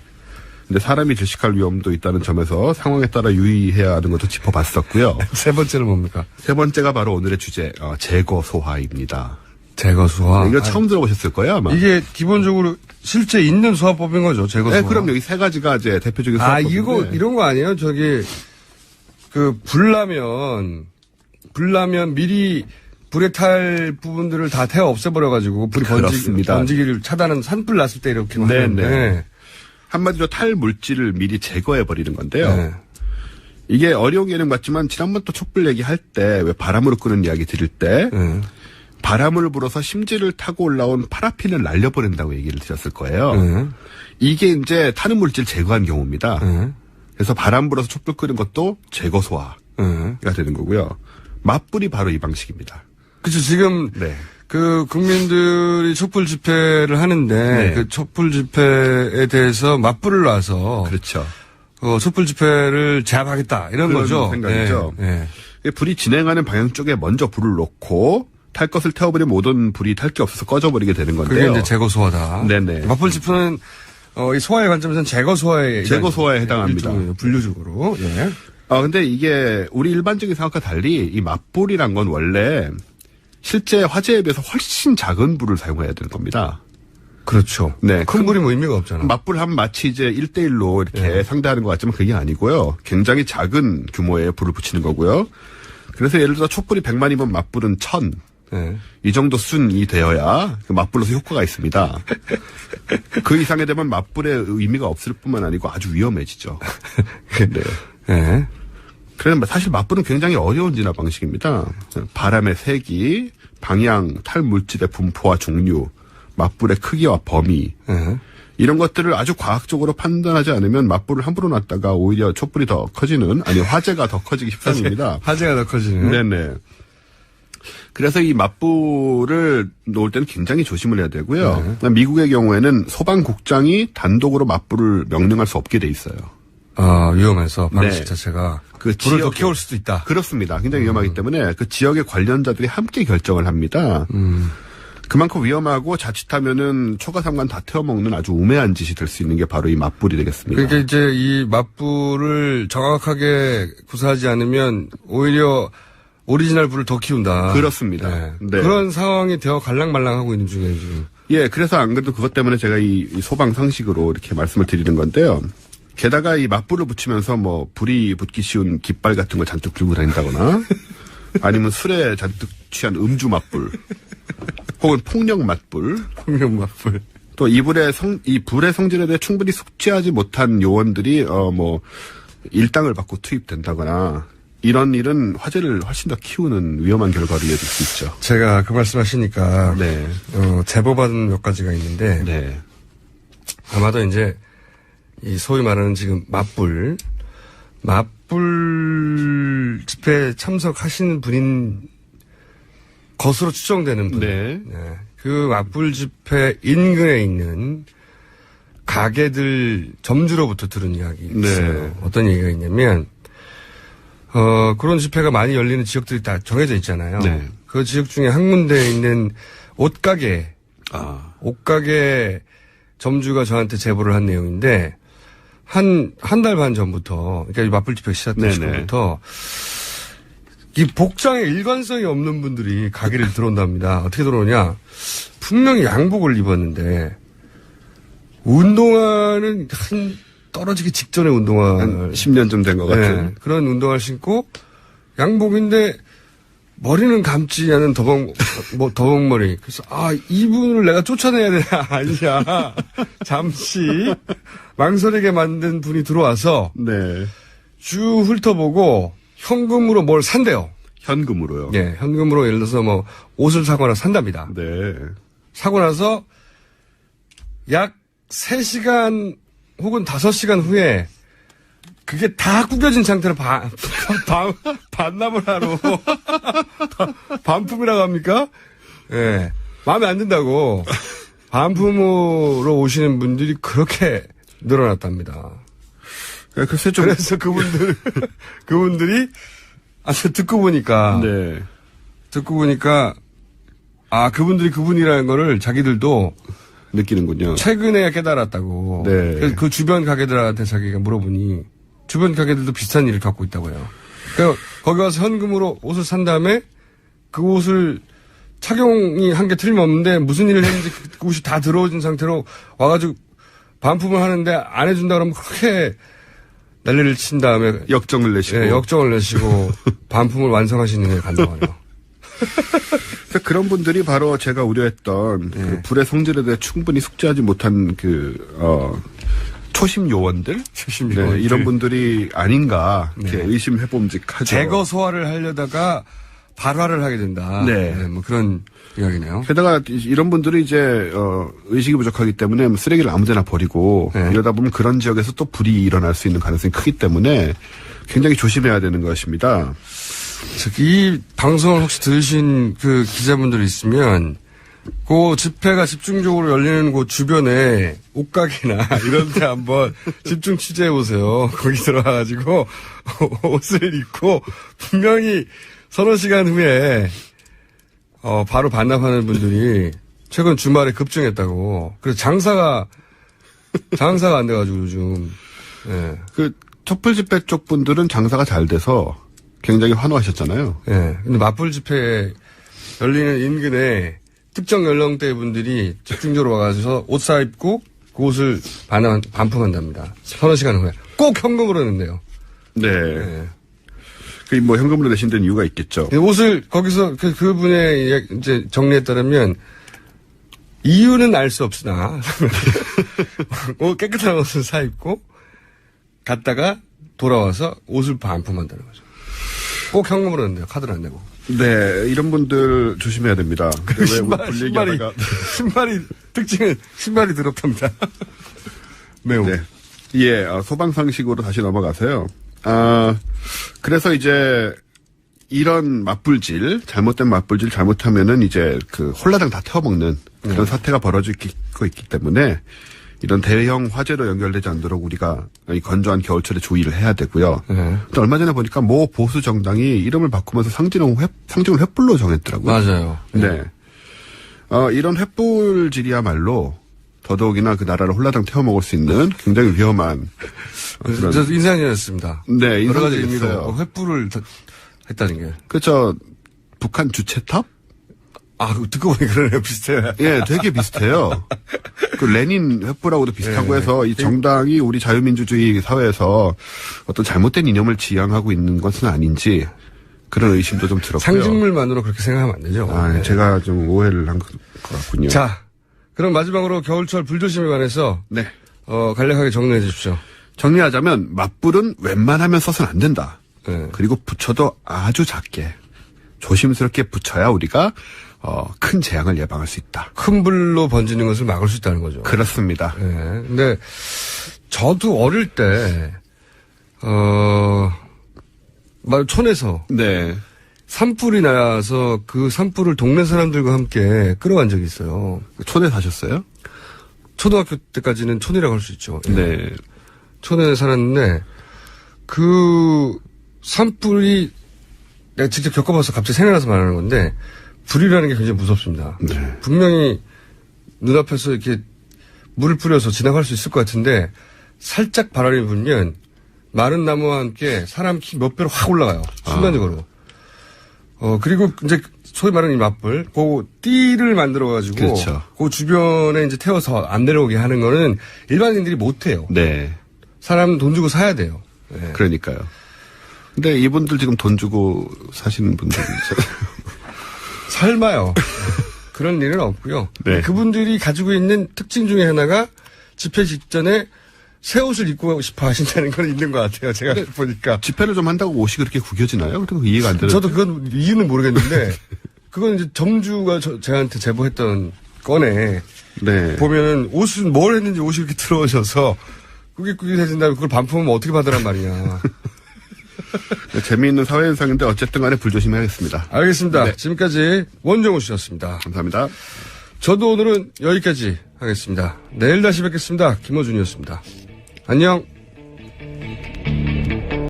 근데 사람이 질식할 위험도 있다는 점에서 상황에 따라 유의해야 하는 것도 짚어봤었고요. 세 번째는 뭡니까? 세 번째가 바로 오늘의 주제, 제거 소화입니다. 제거 소화. 이거 처음 들어보셨을 거예요, 아마. 이게 기본적으로 실제 있는 소화법인 거죠, 제거 소화. 네, 그럼요. 이 세 가지가 이제 대표적인 소화법인데. 이런 거 아니에요? 불나면 미리 불에 탈 부분들을 다 태워 없애버려가지고 불이 그렇습니다. 번지기를 차단하는 산불 났을 때 이렇게 네, 하는데. 네. 한마디로 탈 물질을 미리 제거해버리는 건데요. 네. 이게 어려운 개념 같지만 지난번 또 촛불 얘기할 때 왜 바람으로 끄는 이야기 드릴 때 바람을 불어서 심지를 타고 올라온 파라핀을 날려버린다고 얘기를 드렸을 거예요. 이게 이제 타는 물질 제거한 경우입니다. 그래서 바람 불어서 촛불 끄는 것도 제거 소화가 되는 거고요. 맞불이 바로 이 방식입니다. 그렇죠. 지금 네. 그 국민들이 촛불 집회를 하는데 네. 그 촛불 집회에 대해서 맞불을 놔서 그렇죠. 촛불 집회를 제압하겠다 이런 그런 거죠. 생각이죠. 네. 불이 진행하는 방향 쪽에 먼저 불을 놓고 탈 것을 태워버리면 모든 불이 탈 게 없어서 꺼져버리게 되는 그게 건데요. 이제 제거 소화다. 네네. 맞불 집회는 이 소화의 관점에서는 제거 소화에 해당합니다. 일종의 분류적으로. 예. 근데 이게 우리 일반적인 생각과 달리 이 맞불이란 건 원래 실제 화재에 비해서 훨씬 작은 불을 사용해야 되는 겁니다. 그렇죠. 네. 큰 불이 뭐 의미가 없잖아. 맞불 하면 마치 이제 1대1로 이렇게 상대하는 것 같지만 그게 아니고요. 굉장히 작은 규모의 불을 붙이는 거고요. 그래서 예를 들어 촛불이 100만이면 맞불은 1000. 네. 이 정도 순이 되어야 맞불로서 효과가 있습니다. 그 이상이 되면 맞불의 의미가 없을 뿐만 아니고 아주 위험해지죠. 네. 네. 그래서 사실 맞불은 굉장히 어려운 진화 방식입니다. 바람의 세기, 방향, 탈물질의 분포와 종류, 맞불의 크기와 범위, 이런 것들을 아주 과학적으로 판단하지 않으면 맞불을 함부로 놨다가 오히려 촛불이 더 커지는, 아니 화재가 더 커지기 십상입니다. 화재가 더 커지는. 네네. 그래서 이 맞불을 놓을 때는 굉장히 조심을 해야 되고요. 미국의 경우에는 소방국장이 단독으로 맞불을 명령할 수 없게 돼 있어요. 위험해서 방식 네. 자체가 그 불을 더 키울 수도 있다. 그렇습니다. 굉장히 위험하기 때문에 그 지역의 관련자들이 함께 결정을 합니다. 그만큼 위험하고 자칫하면은 초가삼간 다 태워먹는 아주 우매한 짓이 될 수 있는 게 바로 이 맞불이 되겠습니다. 그러니까 이제 이 맞불을 정확하게 구사하지 않으면 오히려 오리지널 불을 더 키운다. 그렇습니다. 네. 네. 그런 상황이 되어 갈랑말랑하고 있는 중이에요, 지금. 예, 그래서 안 그래도 그것 때문에 제가 이 소방 상식으로 이렇게 말씀을 드리는 건데요. 게다가 이 맞불을 붙이면서 뭐 불이 붙기 쉬운 깃발 같은 걸 잔뜩 들고 다닌다거나 아니면 술에 잔뜩 취한 음주 맞불 혹은 폭력 맞불 폭력 맞불. 또 이 불의 성질에 대해 충분히 숙지하지 못한 요원들이 일당을 받고 투입된다거나 이런 일은 화재를 훨씬 더 키우는 위험한 결과를 이어질 수 있죠. 제가 그 말씀하시니까 네. 제보받은 몇 가지가 있는데 네. 아마도 이제 이 소위 말하는 지금 맞불 집회에 참석하시는 분인 것으로 추정되는 분. 네. 네. 그 맞불 집회 인근에 있는 가게들 점주로부터 들은 이야기 있어요. 네. 어떤 얘기가 있냐면 그런 집회가 많이 열리는 지역들이 다 정해져 있잖아요. 네. 그 지역 중에 한 군데에 있는 옷가게 점주가 저한테 제보를 한 내용인데 한 달 반 전부터 그러니까 이 맞불 집회 시작된 시간부터 이 복장에 일관성이 없는 분들이 가게를 들어온답니다. 어떻게 들어오냐? 분명히 양복을 입었는데 운동화는 한 떨어지기 직전에 운동화 한 10년쯤 된 것 같은. 그런 운동화를 신고 양복인데 머리는 감지 않은 더벅머리. 그래서 이분을 내가 쫓아내야 되냐 아니냐. 잠시 망설이게 만든 분이 들어와서 네. 쭉 훑어보고 현금으로 뭘 산대요. 현금으로요. 예, 현금으로 예를 들어서 뭐 옷을 사거나 산답니다. 네. 사고 나서 약 3시간 혹은 5시간 후에 그게 다 구겨진 상태로 반납을 하러 반품이라고 합니까? 예. 마음에 안 든다고 반품으로 오시는 분들이 그렇게 늘어났답니다. 글쎄 좀. 그래서 그분들이 듣고 보니까 아, 그분들이 그분이라는 거를 자기들도 느끼는군요. 최근에 깨달았다고. 네. 그래서 그 주변 가게들한테 자기가 물어보니 주변 가게들도 비슷한 일을 겪고 있다고요. 그러니까 거기 와서 현금으로 옷을 산 다음에 그 옷을 착용이 한 게 틀림없는데 무슨 일을 했는지 그 옷이 다 들어오진 상태로 와가지고 반품을 하는데 안 해준다 그러면 그렇게 난리를 친 다음에 역정을 내시고. 예, 역정을 내시고 반품을 완성하시는 게 간다고요. 그런 분들이 바로 제가 우려했던 그 불의 성질에 대해 충분히 숙지하지 못한 초심 요원들? 네, 이런 분들이 아닌가 이렇게 의심해봄직하죠. 제거 소화를 하려다가 발화를 하게 된다. 네. 뭐 그런 이야기네요. 게다가 이런 분들이 이제 의식이 부족하기 때문에 쓰레기를 아무데나 버리고 이러다 보면 그런 지역에서 또 불이 일어날 수 있는 가능성이 크기 때문에 굉장히 조심해야 되는 것입니다. 이 방송을 혹시 들으신 그 기자분들이 있으면 그 집회가 집중적으로 열리는 곳 주변에 옷가게나 이런 데 한번 집중 취재해 보세요. 거기 들어가가지고 옷을 입고 분명히 서너 시간 후에 바로 반납하는 분들이 최근 주말에 급증했다고. 그래서 장사가 안 돼가지고 요즘. 예. 그 촛불 집회 쪽 분들은 장사가 잘 돼서 굉장히 환호하셨잖아요. 예. 근데 맞불 집회 열리는 인근에 특정 연령대 분들이 집중적으로 와가지고 옷 사입고 그 옷을 반품한답니다. 서너 시간 후에. 꼭 현금으로 낸대요. 네. 예. 그 뭐 현금으로 내신 데는 이유가 있겠죠. 옷을 거기서 그분의 이제 정리에 따르면 이유는 알 수 없으나 깨끗한 옷을 사입고 갔다가 돌아와서 옷을 반품한다는 거죠. 꼭 현금으로 낸대요. 카드를 안 내고. 네, 이런 분들 조심해야 됩니다. 신발이 특징은 신발이 더럽답니다. 매우. 네. 예, 소방상식으로 다시 넘어가세요. 그래서 이제 이런 맞불질, 잘못된 맞불질 잘못하면은 이제 그 홀라당 다 태워먹는 그런 사태가 벌어지고 있기 때문에 이런 대형 화재로 연결되지 않도록 우리가 이 건조한 겨울철에 주의를 해야 되고요. 또 얼마 전에 보니까 모 보수 정당이 이름을 바꾸면서 상징을 횃불로 정했더라고요. 맞아요. 네. 이런 횃불질이야말로 더더욱이나 그 나라를 홀라당 태워먹을 수 있는 굉장히 위험한 저 인상이었습니다. 네, 여러 가지 인상이 있어요. 의미로 횃불을 했다는 게. 그렇죠. 북한 주체탑? 듣고 보니 그러네요. 비슷해요. 예, 되게 비슷해요. 그 레닌 횃불하고도 비슷하고 해서 이 정당이 우리 자유민주주의 사회에서 어떤 잘못된 이념을 지향하고 있는 것은 아닌지 그런 의심도 좀 들었고요. 상징물만으로 그렇게 생각하면 안 되죠. 네. 제가 좀 오해를 한 것 같군요. 자, 그럼 마지막으로 겨울철 불조심에 관해서 네. 간략하게 정리해 주십시오. 정리하자면 맞불은 웬만하면 써서는 안 된다. 네. 그리고 붙여도 아주 작게 조심스럽게 붙여야 우리가 큰 재앙을 예방할 수 있다. 큰 불로 번지는 것을 막을 수 있다는 거죠. 그렇습니다. 네. 근데 저도 어릴 때 촌에서 네. 산불이 나서 그 산불을 동네 사람들과 함께 끌어간 적이 있어요. 촌에 사셨어요? 초등학교 때까지는 촌이라고 할 수 있죠. 네. 촌에 살았는데 그 산불이 내가 직접 겪어봐서 갑자기 생각나서 말하는 건데 불이라는 게 굉장히 무섭습니다. 네. 분명히 눈앞에서 이렇게 물을 뿌려서 지나갈 수 있을 것 같은데 살짝 바람이 불면 마른 나무와 함께 사람 키 몇 배로 확 올라가요. 순간적으로. 그리고 이제 소위 말하는 이 맞불, 그 띠를 만들어가지고 그렇죠. 그 주변에 이제 태워서 안 내려오게 하는 거는 일반인들이 못 해요. 네. 사람 돈 주고 사야 돼요. 네. 그러니까요. 근데 이분들 지금 돈 주고 사시는 분들 설마요. 그런 일은 없고요. 네. 그분들이 가지고 있는 특징 중에 하나가 집회 직전에 새 옷을 입고 싶어 하신다는 건 있는 것 같아요. 제가 보니까. 집회를 좀 한다고 옷이 그렇게 구겨지나요? 그리고 이해가 안 되는. 저도 그건 이유는 모르겠는데, 그건 이제 정주가 저한테 제보했던 건에, 네. 보면은 옷은 뭘 했는지 옷이 이렇게 들어오셔서, 꾸깃꾸깃해진 다음에 그걸 반품하면 어떻게 받으란 말이냐. 재미있는 사회현상인데 어쨌든 간에 불조심해야겠습니다. 알겠습니다. 네. 지금까지 원정우 씨였습니다. 감사합니다. 저도 오늘은 여기까지 하겠습니다. 내일 다시 뵙겠습니다. 김어준이었습니다. 안녕.